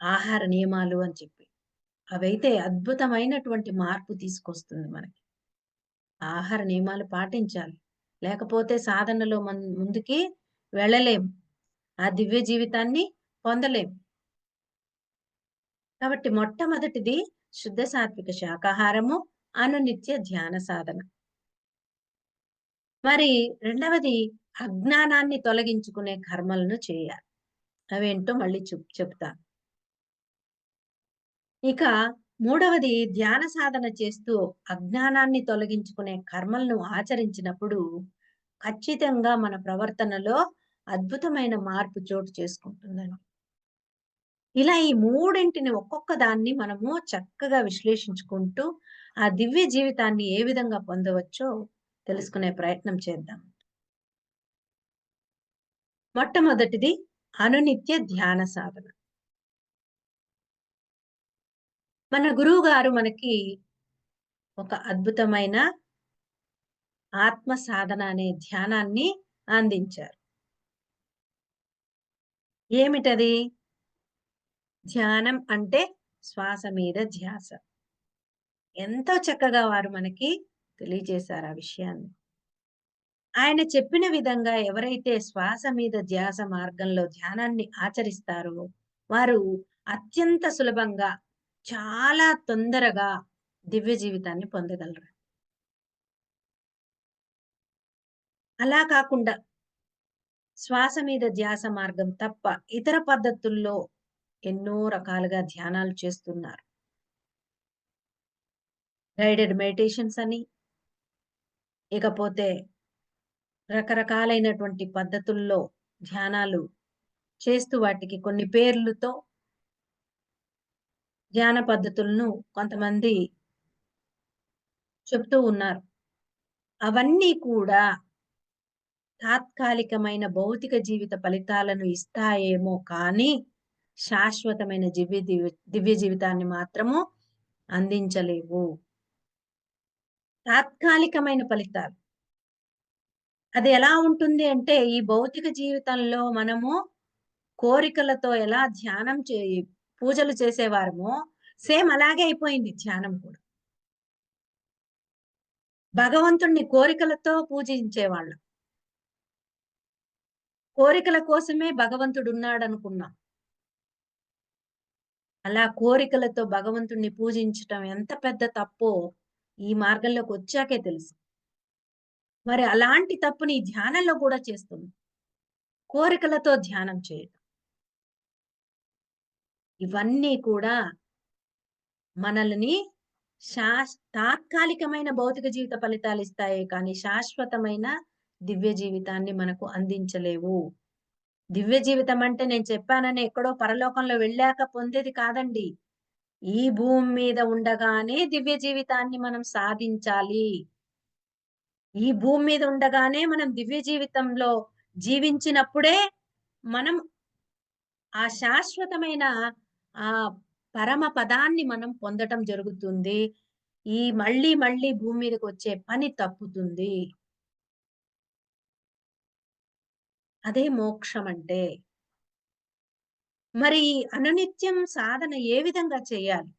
ఆహార నియమాలు అని చెప్పి. అవైతే అద్భుతమైనటువంటి మార్పు తీసుకొస్తుంది మనకి. ఆహార నియమాలు పాటించాలి. లేకపోతే సాధనలో ముందుకి వెళ్ళలేం. ఆ దివ్య జీవితాన్ని పొందలేం. కాబట్టి మొట్టమొదటిది శుద్ధ సాత్విక శాకాహారము, అనునిత్య ధ్యాన సాధన. మరి రెండవది అజ్ఞానాన్ని తొలగించుకునే కర్మలను చేయాలి. అవేంటో మళ్ళీ చెప్తాను. ఇక మూడవది ధ్యాన సాధన చేస్తూ అజ్ఞానాన్ని తొలగించుకునే కర్మలను ఆచరించినప్పుడు ఖచ్చితంగా మన ప్రవర్తనలో అద్భుతమైన మార్పు చోటు చేసుకుంటుందండి. ఇలా ఈ మూడింటిని ఒక్కొక్క దాన్ని మనము చక్కగా విశ్లేషించుకుంటూ ఆ దివ్య జీవితాన్ని ఏ విధంగా పొందవచ్చో తెలుసుకునే ప్రయత్నం చేద్దాం. మొట్టమొదటిది అనునిత్య ధ్యాన సాధన. మన గురువు గారు మనకి ఒక అద్భుతమైన ఆత్మ సాధన అనే ధ్యానాన్ని అందించారు. ఏమిటది? ధ్యానం అంటే శ్వాస మీద ధ్యాస. ఎంతో చక్కగా వారు మనకి తెలియజేశారు ఆ విషయాన్ని. ఆయన చెప్పిన విధంగా ఎవరైతే శ్వాస మీద ధ్యాస మార్గంలో ధ్యానాన్ని ఆచరిస్తారో, వారు అత్యంత సులభంగా, చాలా తొందరగా దివ్య జీవితాన్ని పొందగలరు. అలా కాకుండా శ్వాస మీద ధ్యాస మార్గం తప్ప ఇతర పద్ధతుల్లో ఎన్నో రకాలుగా ధ్యానాలు చేస్తున్నారు. గైడెడ్ మెడిటేషన్స్ అని, ఇకపోతే రకరకాలైనటువంటి పద్ధతుల్లో ధ్యానాలు చేస్తూ వాటికి కొన్ని పేర్లుతో ధ్యాన పద్ధతులను కొంతమంది చెప్తూ ఉన్నారు. అవన్నీ కూడా తాత్కాలికమైన భౌతిక జీవిత ఫలితాలను ఇస్తాయేమో కానీ, శాశ్వతమైన దివ్య జీవితాన్ని మాత్రము అందించలేవు. తాత్కాలికమైన ఫలితాలు. అది ఎలా ఉంటుంది అంటే, ఈ భౌతిక జీవితంలో మనము కోరికలతో ఎలా పూజలు చేసేవారమో, సేమ్ అలాగే అయిపోయింది ధ్యానం కూడా. భగవంతుడిని కోరికలతో పూజించేవాళ్ళం. కోరికల కోసమే భగవంతుడున్నాడనుకున్నాం. అలా కోరికలతో భగవంతుడిని పూజించటం ఎంత పెద్ద తప్పో ఈ మార్గంలోకొచ్చాకే తెలుసు. మరి అలాంటి తప్పుని ఈ ధ్యానంలో కూడా చేస్తున్నాం. కోరికలతో ధ్యానం చేయటం. ఇవన్నీ కూడా మనల్ని తాత్కాలికమైన భౌతిక జీవిత ఫలితాలిస్తాయే కానీ, శాశ్వతమైన దివ్య జీవితాన్ని మనకు అందించలేవు. దివ్య జీవితం అంటే నేను చెప్పానని ఎక్కడో పరలోకంలో వెళ్ళాక పొందేది కాదండి. ఈ భూమి మీద ఉండగానే దివ్య జీవితాన్ని మనం సాధించాలి. ఈ భూమి మీద ఉండగానే మనం దివ్య జీవితంలో జీవించినప్పుడే మనం ఆ శాశ్వతమైన ఆ పరమ పదాన్ని మనం పొందటం జరుగుతుంది. ఈ మళ్ళీ మళ్ళీ భూమి మీదకొచ్చే పని తప్పుతుంది. అదే మోక్షం అంటే. మరి అనునిత్యం సాధన ఏ విధంగా చేయాలి?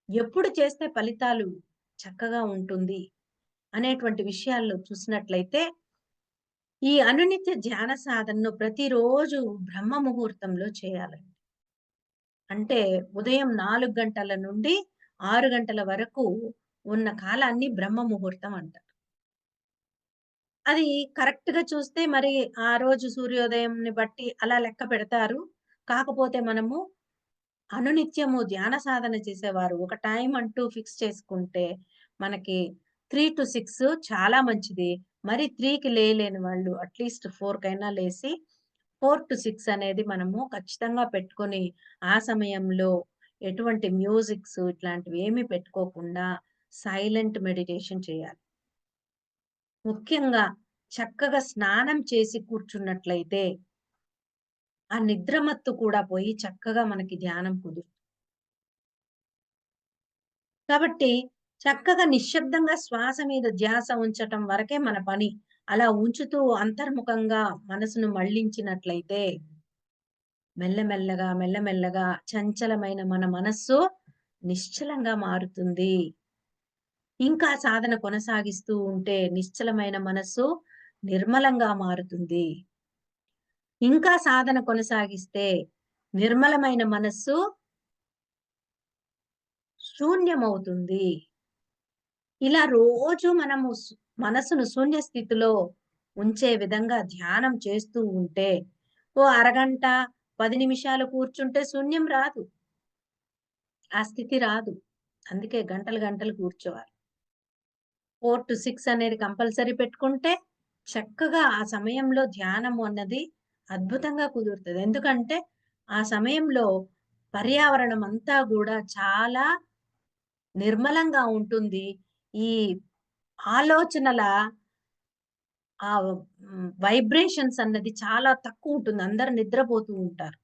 ఎప్పుడు చేస్తే ఫలితాలు చక్కగా ఉంటుంది అనేటువంటి విషయాల్లో చూసినట్లయితే, ఈ అనునిత్య ధ్యాన సాధనను ప్రతిరోజు బ్రహ్మ ముహూర్తంలో చేయాలండి. అంటే ఉదయం 4 గంటల నుండి 6 గంటల వరకు ఉన్న కాలాన్ని బ్రహ్మ ముహూర్తం అంటారు. అది కరెక్ట్‌గా చూస్తే మరి ఆ రోజు సూర్యోదయంని బట్టి అలా లెక్క పెడతారు. కాకపోతే మనము అనునిత్యము ధ్యాన సాధన చేసేవారు ఒక టైం అంటూ ఫిక్స్ చేసుకుంటే మనకి 3-6 చాలా మంచిది. మరి 3కి లేలేని వాళ్ళు అట్‌లీస్ట్ 4 కైనా లేసి 4-6 అనేది మనము ఖచ్చితంగా పెట్టుకొని, ఆ సమయంలో ఎటువంటి మ్యూజిక్స్ ఇట్లాంటివి ఏమి పెట్టుకోకుండా సైలెంట్ మెడిటేషన్ చేయాలి. ముఖ్యంగా చక్కగా స్నానం చేసి కూర్చున్నట్లయితే, ఆ నిద్రమత్తు కూడా పోయి చక్కగా మనకి ధ్యానం కుదురుతుంది. కాబట్టి చక్కగా నిశ్శబ్దంగా శ్వాస మీద ధ్యాస ఉంచటం వరకే మన పని. అలా ఉంచుతూ అంతర్ముఖంగా మనసును మళ్ళించినట్లయితే మెల్లమెల్లగా, మెల్లమెల్లగా చంచలమైన మన మనస్సు నిశ్చలంగా మారుతుంది. ఇంకా సాధన కొనసాగిస్తూ ఉంటే నిశ్చలమైన మనస్సు నిర్మలంగా మారుతుంది. ఇంకా సాధన కొనసాగిస్తే నిర్మలమైన మనస్సు శూన్యమవుతుంది. ఇలా రోజు మనము మనసును శూన్య స్థితిలో ఉంచే విధంగా ధ్యానం చేస్తూ ఉంటే, ఓ అరగంట, 10 నిమిషాలు కూర్చుంటే శూన్యం రాదు. ఆ స్థితి రాదు. అందుకే గంటలు గంటలు కూర్చోవాలి. 4-6 అనేది కంపల్సరీ పెట్టుకుంటే, చక్కగా ఆ సమయంలో ధ్యానము అన్నది అద్భుతంగా కుదురుతది. ఎందుకంటే, ఆ సమయంలో పర్యావరణం అంతా గూడా చాలా నిర్మలంగా ఉంటుంది. ఈ ఆలోచనల వైబ్రేషన్స్ అన్నది చాలా తక్కువుంటుంది. అందరూ నిద్రపోతూ ఉంటారు.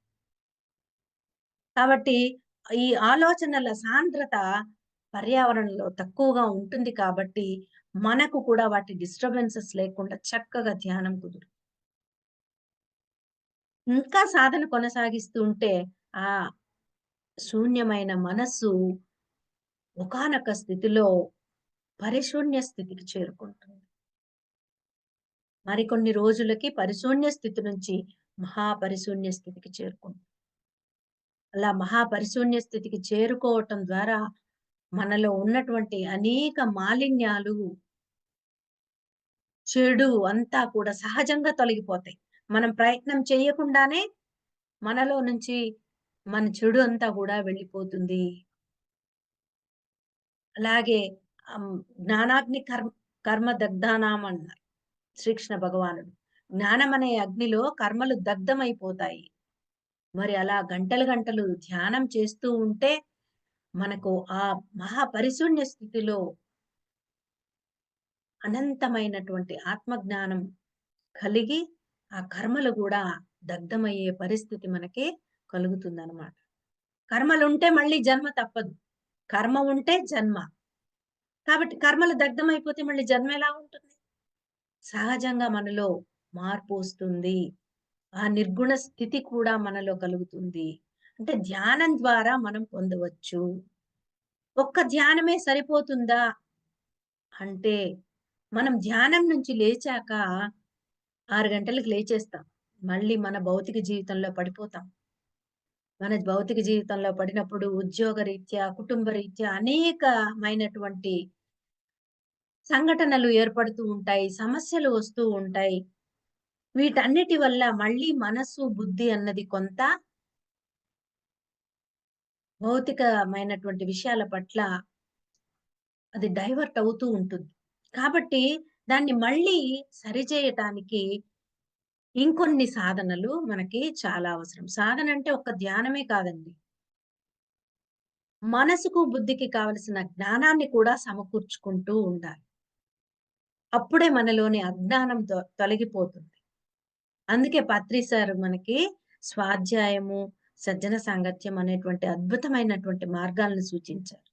కాబట్టి ఈ ఆలోచనల సాంద్రత పర్యావరణంలో తక్కువగా ఉంటుంది కాబట్టి, మనకు కూడా వాటి డిస్టర్బెన్సెస్ లేకుండా చక్కగా ధ్యానం కుదురుతుంది. ఇంకా సాధన కొనసాగిస్తూ ఉంటే ఆ శూన్యమైన మనస్సు ఒకానొక స్థితిలో పరిశూన్య స్థితికి చేరుకుంటుంది. మరికొన్ని రోజులకి పరిశూన్య స్థితి నుంచి మహాపరిశూన్య స్థితికి చేరుకుంటుంది. అలా మహాపరిశూన్య స్థితికి చేరుకోవటం ద్వారా మనలో ఉన్నటువంటి అనేక మాలిన్యాలు, చెడు అంతా కూడా సహజంగా తొలగిపోతాయి. మనం ప్రయత్నం చేయకుండానే మనలో నుంచి మన చెడు అంతా గూడా వెళ్ళిపోతుంది. అలాగే జ్ఞానాగ్ని కర్మ దగ్ధానాం అన్నారు శ్రీకృష్ణ భగవానుడు. జ్ఞానమనే అగ్నిలో కర్మలు దగ్ధమైపోతాయి. మరి అలా గంటలు గంటలు ధ్యానం చేస్తూ ఉంటే మనకు ఆ మహాపరిశూన్య స్థితిలో అనంతమైనటువంటి ఆత్మజ్ఞానం కలిగి ఆ కర్మలు గూడా దగ్ధమయ్యే పరిస్థితి మనకి కలుగుతుందనమాట. కర్మలుంటే మళ్ళీ జన్మ తప్పదు. కర్మ ఉంటే జన్మ. కాబట్టి కర్మలు దగ్ధమైపోతే మళ్ళీ జన్మ ఎలా ఉంటుంది? సహజంగా మనలో మార్పు వస్తుంది. ఆ నిర్గుణ స్థితి కూడా మనలో కలుగుతుంది. అంటే ధ్యానం ద్వారా మనం పొందవచ్చు. ఒక్క ధ్యానమే సరిపోతుందా? అంటే మనం ధ్యానం నుంచి లేచాక 6 గంటలకు లేచేస్తాం. మళ్ళీ మన భౌతిక జీవితంలో పడిపోతాం. మన భౌతిక జీవితంలో పడినప్పుడు ఉద్యోగరీత్యా, కుటుంబ రీత్యా అనేకమైనటువంటి సంఘటనలు ఏర్పడుతూ ఉంటాయి. సమస్యలు వస్తూ ఉంటాయి. వీటన్నిటి వల్ల మళ్ళీ మనస్సు, బుద్ధి అన్నది కొంత భౌతికమైనటువంటి విషయాల పట్ల అది డైవర్ట్ అవుతూ ఉంటుంది. కాబట్టి దాన్ని మళ్ళీ సరిచేయటానికి ఇంకొన్ని సాధనలు మనకి చాలా అవసరం. సాధన అంటే ఒక్క ధ్యానమే కాదండి. మనసుకు, బుద్ధికి కావలసిన జ్ఞానాన్ని కూడా సమకూర్చుకుంటూ ఉండాలి. అప్పుడే మనలోని అజ్ఞానం తొలగిపోతుంది. అందుకే పత్రి సార్ మనకి స్వాధ్యాయము, సజ్జన సాంగత్యం అనేటువంటి అద్భుతమైనటువంటి మార్గాలను సూచించారు.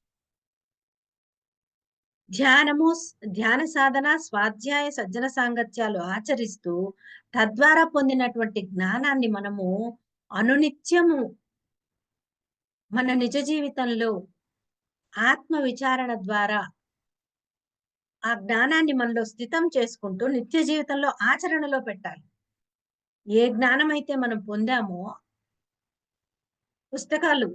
ధ్యానము, ధ్యాన సాధన, స్వాధ్యాయ, సజ్జన సాంగత్యాలు ఆచరిస్తూ తద్వారా పొందినటువంటి జ్ఞానాన్ని మనము అనునిత్యము మన నిజ జీవితంలో ఆత్మ విచారణ ద్వారా ఆ జ్ఞానాన్ని మనలో స్థితం చేసుకుంటూ నిత్య జీవితంలో ఆచరణలో పెట్టాలి. ఏ జ్ఞానమైతే మనం పొందామో పుస్తకాలు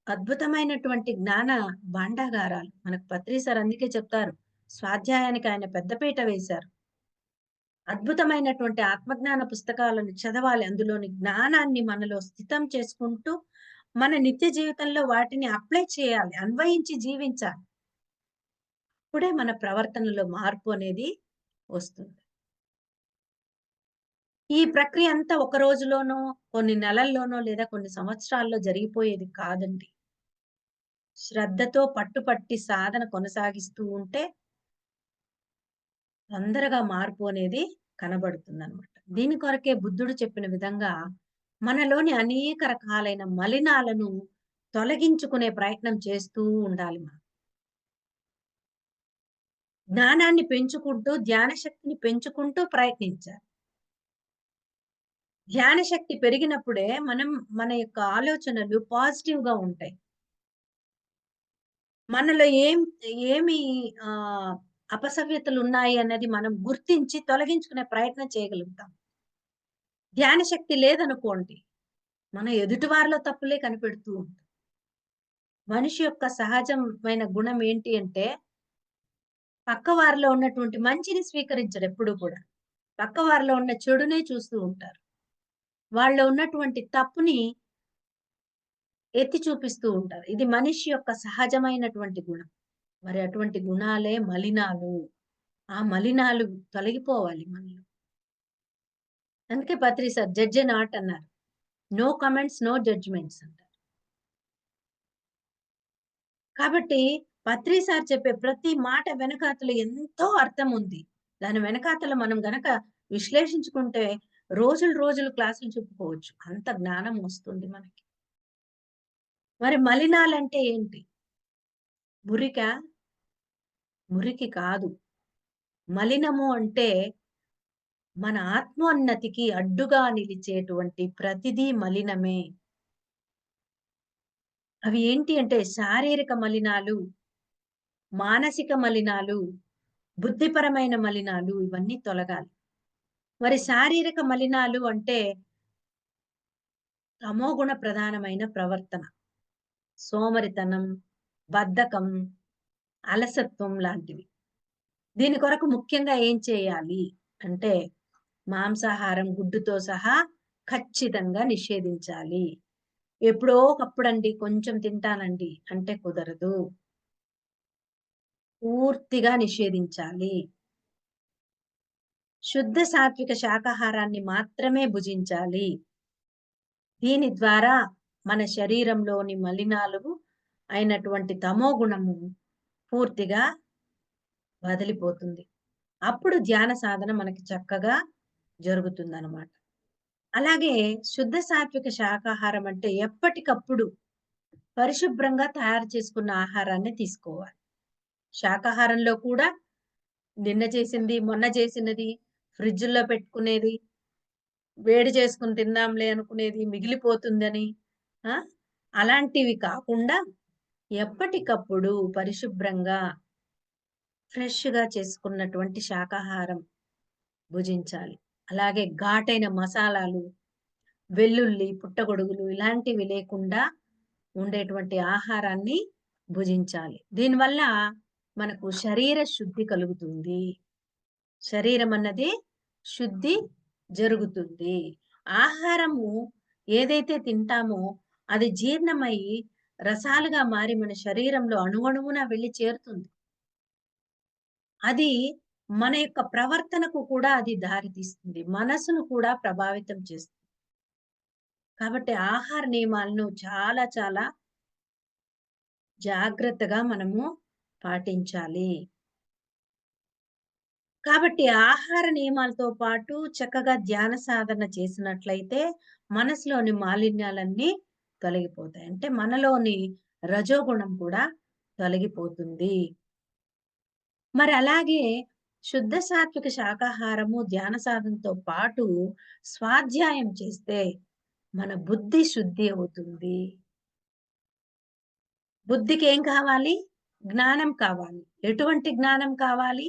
అద్భుతమైనటువంటి జ్ఞాన భాండాగారాలు. మనకు పత్రి సార్ అందుకే చెప్తారు. స్వాధ్యాయానికి ఆయన పెద్దపీట వేశారు. అద్భుతమైనటువంటి ఆత్మజ్ఞాన పుస్తకాలను చదవాలి. అందులోని జ్ఞానాన్ని మనలో స్థితం చేసుకుంటూ, మన నిత్య జీవితంలో వాటిని అప్లై చేయాలి. అన్వయించి జీవించాలి. అప్పుడే మన ప్రవర్తనలో మార్పు అనేది వస్తుంది. ఈ ప్రక్రియ అంతా ఒక రోజులోనో, కొన్ని నెలల్లోనో లేదా కొన్ని సంవత్సరాల్లో జరిగిపోయేది కాదండి. శ్రద్ధతో పట్టుపట్టి సాధన కొనసాగిస్తూ ఉంటే తొందరగా మార్పు అనేది కనబడుతుందనమాట. దీని కొరకే బుద్ధుడు చెప్పిన విధంగా మనలోని అనేక రకాలైన మలినాలను తొలగించుకునే ప్రయత్నం చేస్తూ ఉండాలి మనం. జ్ఞానాన్ని పెంచుకుంటూ, ధ్యాన శక్తిని పెంచుకుంటూ ప్రయత్నించాలి. ధ్యాన శక్తి పెరిగినప్పుడే మన యొక్క ఆలోచనలు పాజిటివ్‌గా ఉంటాయి. మనలో ఏమి అపసవ్యతలున్నాయి అన్నది మనం గుర్తించి తొలగించుకునే ప్రయత్నం చేయగలుగుతాం. ధ్యాన శక్తి లేదనుకోండి, మన ఎదుటి వారిలో తప్పులే కనిపెడుతూ ఉంటాం. మనిషి యొక్క సహజమైన గుణం ఏంటి అంటే, పక్క వారిలో ఉన్నటువంటి మంచిని స్వీకరించరు ఎప్పుడూ కూడా. పక్క వారిలో ఉన్న చెడునే చూస్తూ ఉంటారు. వాళ్ళలో ఉన్నటువంటి తప్పుని ఎత్తి చూపిస్తూ ఉంటారు. ఇది మనిషి యొక్క సహజమైనటువంటి గుణం. మరి అటువంటి గుణాలే మలినాలు. ఆ మలినాలు తొలగిపోవాలి మనలో. అందుకే పత్రి సార్ జడ్జ్ నాట్ అన్నారు. నో కామెంట్స్, నో జడ్జ్‌మెంట్స్ అంటారు. కాబట్టి పత్రి సార్ చెప్పే ప్రతి మాట వెనకాతల ఎంతో అర్థం ఉంది. దాని వెనకాతల మనం గనక విశ్లేషించుకుంటే రోజులు రోజులు క్లాసులు చెప్పుకోవచ్చు. అంత జ్ఞానం వస్తుంది మనకి. మరి మలినాలంటే ఏంటి? మురికా? మురికి కాదు. మలినము అంటే మన ఆత్మోన్నతికి అడ్డుగా నిలిచేటువంటి ప్రతిదీ మలినమే. అవి ఏంటి అంటే శారీరక మలినాలు, మానసిక మలినాలు, బుద్ధిపరమైన మలినాలు ఇవన్నీ తొలగాలి. మరి శారీరక మలినాలు అంటే తమోగుణ ప్రధానమైన ప్రవర్తన. సోమరితనం, బద్ధకం, అలసత్వం లాంటివి. దీని కొరకు ముఖ్యంగా ఏం చేయాలి అంటే మాంసాహారం, గుడ్డుతో సహా ఖచ్చితంగా నిషేధించాలి. ఎప్పుడో ఒకప్పుడండి కొంచెం తింటానండి అంటే కుదరదు. పూర్తిగా నిషేధించాలి. శుద్ధ సాత్విక శాకాహారాన్ని మాత్రమే భుజించాలి. దీని ద్వారా మన శరీరంలోని మలినాలు అయినటువంటి తమో గుణము పూర్తిగా వదిలిపోతుంది. అప్పుడు ధ్యాన సాధన మనకి చక్కగా జరుగుతుందనమాట. అలాగే శుద్ధ సాత్విక శాకాహారం అంటే ఎప్పటికప్పుడు పరిశుభ్రంగా తయారు చేసుకున్న ఆహారాన్ని తీసుకోవాలి. శాకాహారంలో కూడా నిన్న చేసింది, మొన్న చేసినది, ఫ్రిడ్జుల్లో పెట్టుకునేది, వేడి చేసుకొని తిందాంలే అనుకునేది మిగిలిపోతుందని ఆ! అలాంటివి కాకుండా ఎప్పటికప్పుడు పరిశుభ్రంగా, ఫ్రెష్‌గా చేసుకున్నటువంటి శాకాహారం భుజించాలి. అలాగే ఘాటైన మసాలాలు, వెల్లుల్లి, పుట్టగొడుగులు ఇలాంటివి లేకుండా ఉండేటువంటి ఆహారాన్ని భుజించాలి. దీనివల్ల మనకు శరీర శుద్ధి కలుగుతుంది. శరీరం అన్నది శుద్ధి జరుగుతుంది. ఆహారము ఏదైతే తింటామో అది జీర్ణమై రసాలుగా మారి మన శరీరంలో అణువణువున వెళ్లి చేరుతుంది. అది మన యొక్క ప్రవర్తనకు కూడా అది దారి తీస్తుంది. మనసును కూడా ప్రభావితం చేస్తుంది. కాబట్టి ఆహార నియమాలను చాలా చాలా జాగ్రత్తగా మనము పాటించాలి. కాబట్టి ఆహార నియమాలతో పాటు చక్కగా ధ్యాన సాధన చేసినట్లయితే మనసులోని మాలిన్యాలన్నీ తొలగిపోతాయి. అంటే మనలోని రజోగుణం కూడా తొలగిపోతుంది. మరి అలాగే శుద్ధ సాత్విక శాకాహారము, ధ్యాన సాధనతో పాటు స్వాధ్యాయం చేస్తే మన బుద్ధి శుద్ధి అవుతుంది. బుద్ధికేం కావాలి? జ్ఞానం కావాలి. ఎటువంటి జ్ఞానం కావాలి?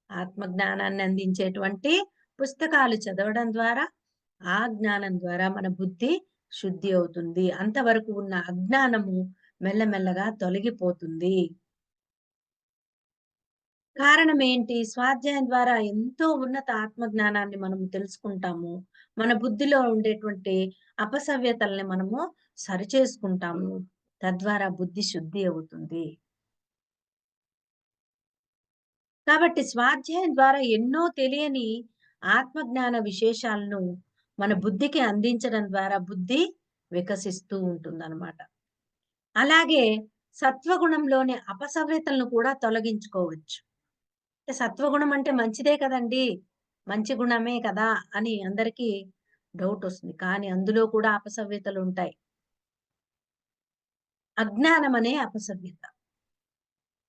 ఆత్మ జ్ఞానాన్ని అందించేటువంటి పుస్తకాలు చదవడం ద్వారా, ఆ జ్ఞానం ద్వారా మన బుద్ధి శుద్ధి అవుతుంది. అంతవరకు ఉన్న అజ్ఞానము మెల్లమెల్లగా తొలగిపోతుంది. కారణమేంటి? స్వాధ్యాయం ద్వారా ఎంతో ఉన్నత ఆత్మ జ్ఞానాన్ని మనం తెలుసుకుంటాము. మన బుద్ధిలో ఉండేటువంటి అపసవ్యతల్ని మనము సరిచేసుకుంటాము. తద్వారా బుద్ధి శుద్ధి అవుతుంది. కాబట్టి స్వాధ్యాయం ద్వారా ఎన్నో తెలియని ఆత్మజ్ఞాన విశేషాలను మన బుద్ధికి అందించడం ద్వారా బుద్ధి వికసిస్తూ ఉంటుందన్నమాట. అలాగే సత్వగుణంలోని అపసవ్యతలను కూడా తొలగించుకోవచ్చు. అంటే సత్వగుణం అంటే మంచిదే కదండీ! మంచి గుణమే కదా! అని అందరికీ డౌటొస్తుంది. కానీ అందులో కూడా అపసవ్యతలుంటాయి. అజ్ఞానమనే అపసవ్యత.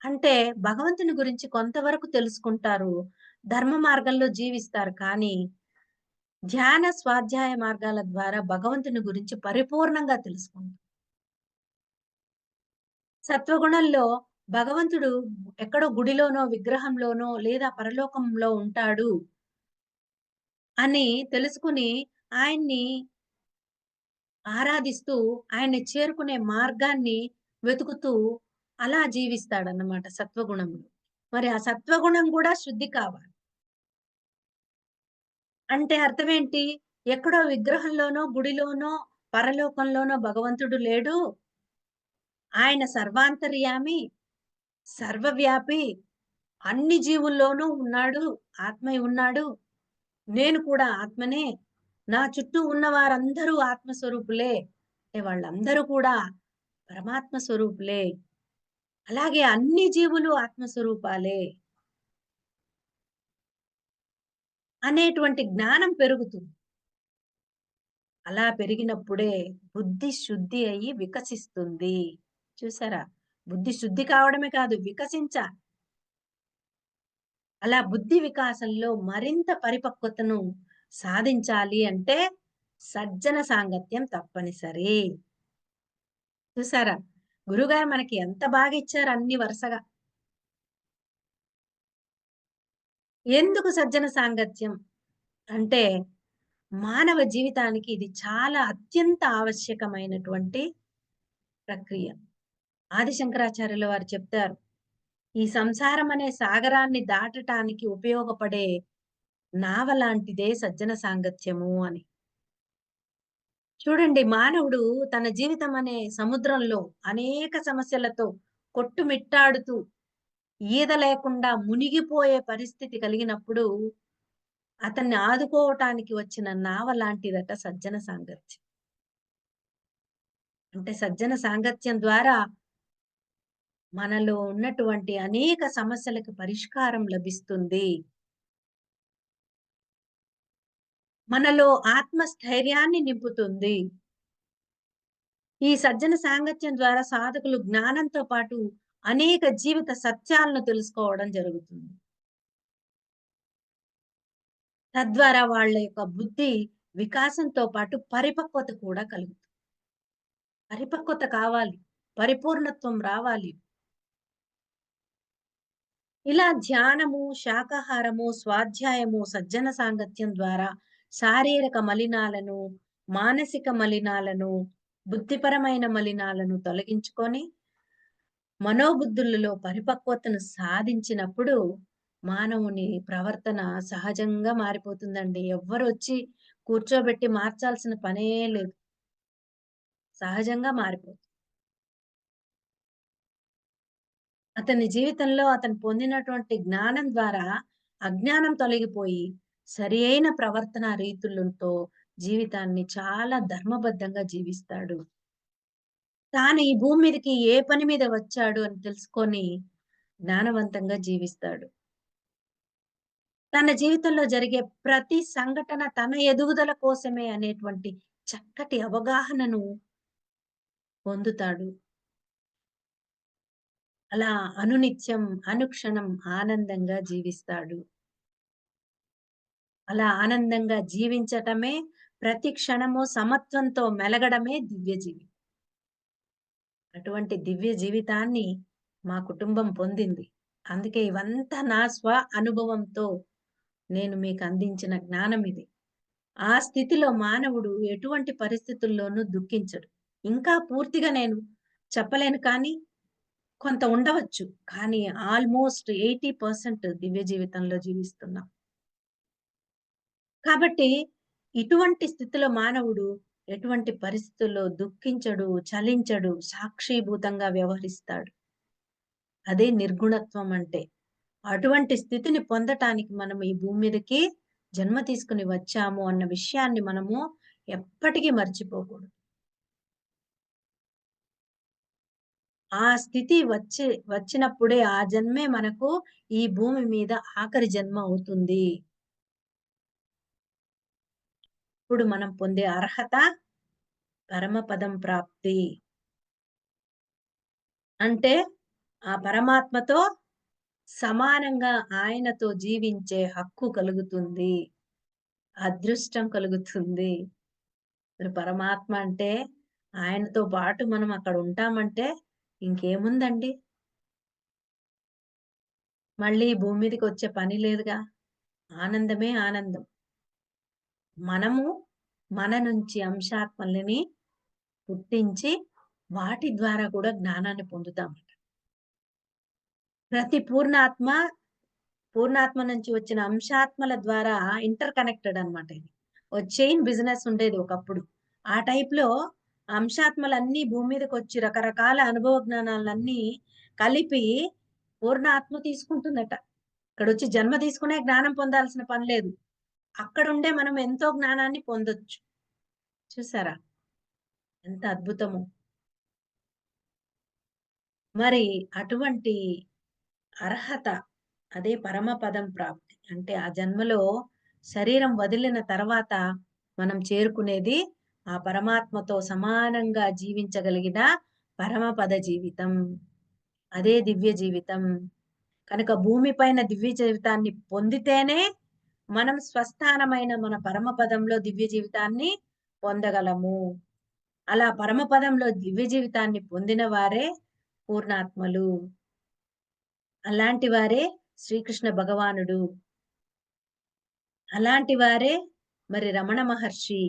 అంటే భగవంతుని గురించి కొంతవరకు తెలుసుకుంటారు. ధర్మ మార్గంలో జీవిస్తారు. కానీ ధ్యాన, స్వాధ్యాయ మార్గాల ద్వారా భగవంతుని గురించి పరిపూర్ణంగా తెలుసుకుంటారు. సత్వగుణంలో భగవంతుడు ఎక్కడో గుడిలోనో, విగ్రహంలోనో లేదా పరలోకంలో ఉంటాడు అని తెలుసుకొని ఆయన్ని ఆరాధిస్తూ ఆయన్ని చేరుకునే మార్గాన్ని వెతుకుతూ అలా జీవిస్తాడన్నమాట సత్వగుణంలో. మరి ఆ సత్వగుణం గూడా శుద్ధి కావాలి. అంటే అర్థమేంటి? ఎక్కడో విగ్రహంలోనో, గుడిలోనో, పరలోకంలోనో భగవంతుడు లేడు. ఆయన సర్వాంతర్యామి, సర్వవ్యాపి, అన్ని జీవుల్లోనూ ఉన్నాడు. ఆత్మై ఉన్నాడు. నేను కూడా ఆత్మనే. నా చుట్టూ ఉన్న వారందరూ ఆత్మ స్వరూపులే. అంటే వాళ్ళందరూ కూడా పరమాత్మ స్వరూపులే. అలాగే అన్ని జీవులు ఆత్మ స్వరూపాలే అనేటువంటి జ్ఞానం పెరుగుతుంది. అలా పెరిగినప్పుడే బుద్ధి శుద్ధి అయ్యి వికసిస్తుంది. చూసారా? బుద్ధి శుద్ధి కావడమే కాదు వికసించాలి. అలా బుద్ధి వికాసంలో మరింత పరిపక్వతను సాధించాలి అంటే సజ్జన సాంగత్యం తప్పనిసరి. చూసారా? గురుగారు మనకి ఎంత బాగా ఇచ్చారు అన్ని వరుసగా. ఎందుకు సజ్జన సాంగత్యం అంటే మానవ జీవితానికి ఇది చాలా అత్యంత ఆవశ్యకమైనటువంటి ప్రక్రియ. ఆది శంకరాచార్యుల వారు చెప్తారు. ఈ సంసారం అనే సాగరాన్ని దాటటానికి ఉపయోగపడే నావ లాంటిదే సజ్జన సాంగత్యము అని. చూడండి మానవుడు తన జీవితం అనే సముద్రంలో అనేక సమస్యలతో కొట్టుమిట్టాడుతూ ఈద లేకుండా మునిగిపోయే పరిస్థితి కలిగినప్పుడు అతన్ని ఆదుకోవటానికి వచ్చిన నావ లాంటిదట సజ్జన సాంగత్యం. అంటే సజ్జన సాంగత్యం ద్వారా మనలో ఉన్నటువంటి అనేక సమస్యలకు పరిష్కారం లభిస్తుంది. మనలో ఆత్మస్థైర్యాన్ని నింపుతుంది. ఈ సజ్జన సాంగత్యం ద్వారా సాధకులు జ్ఞానంతో పాటు అనేక జీవిత సత్యాలను తెలుసుకోవడం జరుగుతుంది. తద్వారా వాళ్ళ యొక్క బుద్ధి వికాసంతో పాటు పరిపక్వత కూడా కలుగుతుంది. పరిపక్వత కావాలి. పరిపూర్ణత్వం రావాలి. ఇలా ధ్యానము, శాకాహారము, స్వాధ్యాయము, సజ్జన సాంగత్యం ద్వారా శారీరక మలినాలను, మానసిక మలినాలను, బుద్ధిపరమైన మలినాలను తొలగించుకొని మనోబుద్ధులలో పరిపక్వతను సాధించినప్పుడు మానవుని ప్రవర్తన సహజంగా మారిపోతుందండి. ఎవ్వరొచ్చి కూర్చోబెట్టి మార్చాల్సిన పనే లేదు. సహజంగా మారిపోతుంది. అతని జీవితంలో అతను పొందినటువంటి జ్ఞానం ద్వారా అజ్ఞానం తొలగిపోయి సరియైన ప్రవర్తన రీతులతో జీవితాన్ని చాలా ధర్మబద్ధంగా జీవిస్తాడు. తాను ఈ భూమి మీదకి ఏ పని మీద వచ్చాడు అని తెలుసుకొని జ్ఞానవంతంగా జీవిస్తాడు. తన జీవితంలో జరిగే ప్రతి సంఘటన తన ఎదుగుదల కోసమే అనేటువంటి చక్కటి అవగాహనను పొందుతాడు. అలా అనునిత్యం, అనుక్షణం ఆనందంగా జీవిస్తాడు. అలా ఆనందంగా జీవించటమే, ప్రతి క్షణము సమత్వంతో మెలగడమే దివ్య జీవితం. అటువంటి దివ్య జీవితాన్ని మా కుటుంబం పొందింది. అందుకే ఇవంతా నా అనుభవంతో నేను మీకు అందించిన జ్ఞానం ఇది. ఆ స్థితిలో మానవుడు ఎటువంటి పరిస్థితుల్లోనూ దుఃఖించడు. ఇంకా పూర్తిగా నేను చెప్పలేను కానీ కొంత ఉండవచ్చు. కానీ ఆల్‌మోస్ట్ 80% దివ్య జీవితంలో జీవిస్తున్నాం. కాబట్టి ఇటువంటి స్థితిలో మానవుడు ఎటువంటి పరిస్థితుల్లో దుఃఖించడు, చలించడు, సాక్షీభూతంగా వ్యవహరిస్తాడు. అదే నిర్గుణత్వం అంటే. అటువంటి స్థితిని పొందటానికి మనం ఈ భూమి మీదకి జన్మ తీసుకొని వచ్చాము అన్న విషయాన్ని మనము ఎప్పటికీ మర్చిపోకూడదు. ఆ స్థితి వచ్చినప్పుడే ఆ జన్మే మనకు ఈ భూమి మీద ఆఖరి జన్మ అవుతుంది. ఇప్పుడు మనం పొందే అర్హత పరమపదం ప్రాప్తి. అంటే ఆ పరమాత్మతో సమానంగా ఆయనతో జీవించే హక్కు కలుగుతుంది. అదృష్టం కలుగుతుంది. మరి పరమాత్మ అంటే ఆయనతో పాటు మనం అక్కడ ఉంటామంటే ఇంకేముందండి? మళ్ళీ భూమి మీదకొచ్చే పని లేదుగా. ఆనందమే ఆనందం. మనము మన నుంచి అంశాత్మలని పుట్టించి వాటి ద్వారా కూడా జ్ఞానాన్ని పొందుతామట. ప్రతి పూర్ణాత్మ నుంచి వచ్చిన అంశాత్మల ద్వారా ఇంటర్ కనెక్టెడ్ అన్నమాట ఇది. ఓ చైన్ బిజినెస్ ఉండేది ఒకప్పుడు. ఆ టైప్‌లో అంశాత్మలన్నీ భూమి మీదకొచ్చి రకరకాల అనుభవ జ్ఞానాలన్నీ కలిపి పూర్ణాత్మ తీసుకుంటుందట. ఇక్కడొచ్చి జన్మ తీసుకునే జ్ఞానం పొందాల్సిన పని లేదు. అక్కడుండే మనం ఎంతో జ్ఞానాన్ని పొందొచ్చు. చూసారా? ఎంత అద్భుతమో! మరి అటువంటి అర్హత అదే పరమపదం ప్రాప్తి. అంటే ఆ జన్మలో శరీరం వదిలిన తర్వాత మనం చేరుకునేది ఆ పరమాత్మతో సమానంగా జీవించగలిగిన పరమపద జీవితం. అదే దివ్య జీవితం. కనుక భూమి పైన దివ్య జీవితాన్ని పొందితేనే మనం స్వస్థానమైన మన పరమపదంలో దివ్య జీవితాన్ని పొందగలము. అలా పరమపదంలో దివ్య జీవితాన్ని పొందిన వారే పూర్ణాత్మలు. అలాంటి వారే శ్రీకృష్ణ భగవానుడు. అలాంటి వారే మరి రమణ మహర్షి.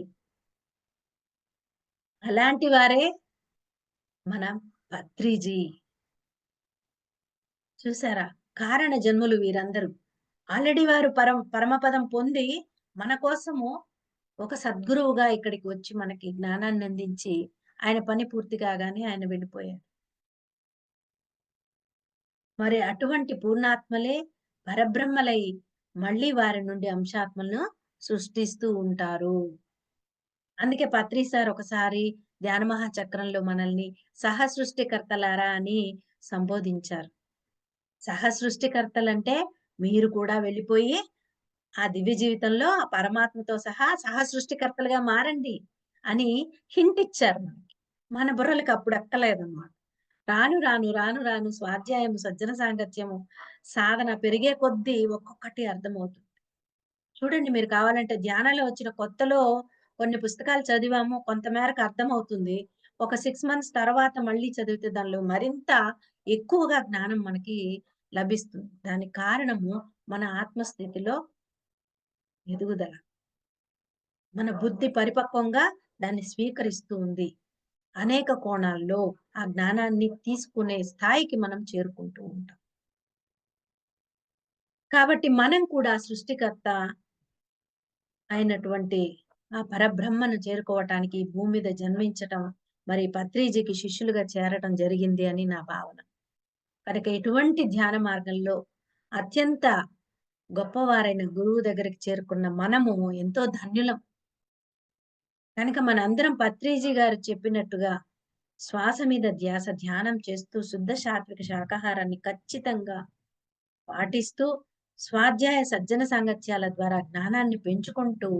అలాంటి వారే మన పత్రిజీ. చూసారా? కారణ జన్ములు వీరందరూ. ఆల్రెడీ వారు పరమపదం పొంది మన కోసము ఒక సద్గురువుగా ఇక్కడికి వచ్చి మనకి జ్ఞానాన్ని అందించి ఆయన పని పూర్తి కాగానే ఆయన వెళ్ళిపోయారు. మరి అటువంటి పూర్ణాత్మలే పరబ్రహ్మలై మళ్ళీ వారి నుండి అంశాత్మలను సృష్టిస్తూ ఉంటారు. అందుకే పత్రి సార్ ఒకసారి ధ్యాన మహాచక్రంలో మనల్ని సహ సృష్టికర్తలారా అని సంబోధించారు. సహ సృష్టికర్తలంటే మీరు కూడా వెళ్ళిపోయి ఆ దివ్య జీవితంలో ఆ పరమాత్మతో సహ సృష్టికర్తలుగా మారండి అని హింట్ ఇచ్చారు మనకి. మన బుర్రలకు అప్పుడు ఎక్కలేదన్నమాట. రాను రాను రాను రాను స్వాధ్యాయము, సజ్జన సాంగత్యము, సాధన పెరిగే కొద్దీ ఒక్కొక్కటి అర్థమవుతుంది. చూడండి, మీరు కావాలంటే ధ్యానంలో వచ్చిన కొత్తలో కొన్ని పుస్తకాలు చదివాము. కొంత మేరకు అర్థమవుతుంది. ఒక 6 మంత్స్ తర్వాత మళ్ళీ చదివితే దానిలో మరింత ఎక్కువగా జ్ఞానం మనకి లభిస్తుంది. దానికి కారణము మన ఆత్మస్థితిలో ఎదుగుదల. మన బుద్ధి పరిపక్వంగా దాన్ని స్వీకరిస్తూ ఉంది. అనేక కోణాల్లో ఆ జ్ఞానాన్ని తీసుకునే స్థాయికి మనం చేరుకుంటూ ఉంటాం. కాబట్టి మనం కూడా సృష్టికర్త అయినటువంటి ఆ పరబ్రహ్మను చేరుకోవటానికి ఈ భూమి మీద జన్మించటం, మరి పత్రిజీకి శిష్యులుగా చేరటం జరిగింది అని నా భావన. కనుక ఇటువంటి ధ్యాన మార్గంలో అత్యంత గొప్పవారైన గురువు దగ్గరికి చేరుకున్న మనము ఎంతో ధన్యులం. కనుక మనందరం పత్రిజీ గారు చెప్పినట్టుగా శ్వాస మీద ధ్యాస ధ్యానం చేస్తూ శుద్ధ సాత్విక శాకాహారాన్ని ఖచ్చితంగా పాటిస్తూ స్వాధ్యాయ సజ్జన సాంగత్యాల ద్వారా జ్ఞానాన్ని పెంచుకుంటూ,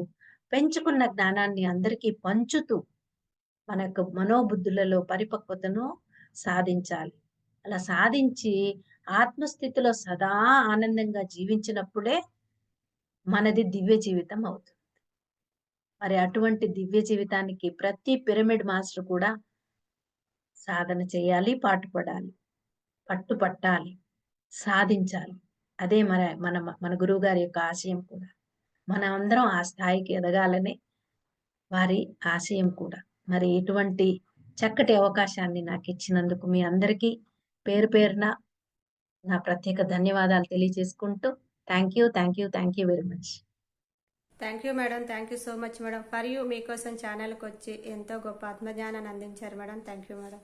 పెంచుకున్న జ్ఞానాన్ని అందరికీ పంచుతూ మనకు మనోబుద్ధులలో పరిపక్వతను సాధించాలి. అలా సాధించి ఆత్మస్థితిలో సదా ఆనందంగా జీవించినప్పుడే మనది దివ్య జీవితం అవుతుంది. మరి అటువంటి దివ్య జీవితానికి ప్రతి పిరమిడ్ మాస్టర్ కూడా సాధన చేయాలి, పాటుపడాలి, పట్టుపట్టాలి, సాధించాలి. అదే మన గురువు గారి యొక్క ఆశయం కూడా. మనం అందరం ఆ స్థాయికి ఎదగాలనే వారి ఆశయం కూడా. మరి ఇటువంటి చక్కటి అవకాశాన్ని నాకిచ్చినందుకు మీ అందరికీ పేరు పేరున నా ప్రత్యేక ధన్యవాదాలు తెలియజేసుకుంటూ thank you, thank you, thank you very much. Thank you madam. Thank you so much madam. For you మీకోసం ఛానల్కి వచ్చి ఎంతో గొప్ప ఆత్మజ్ఞానాన్ని అందించారు మేడం. Thank you madam.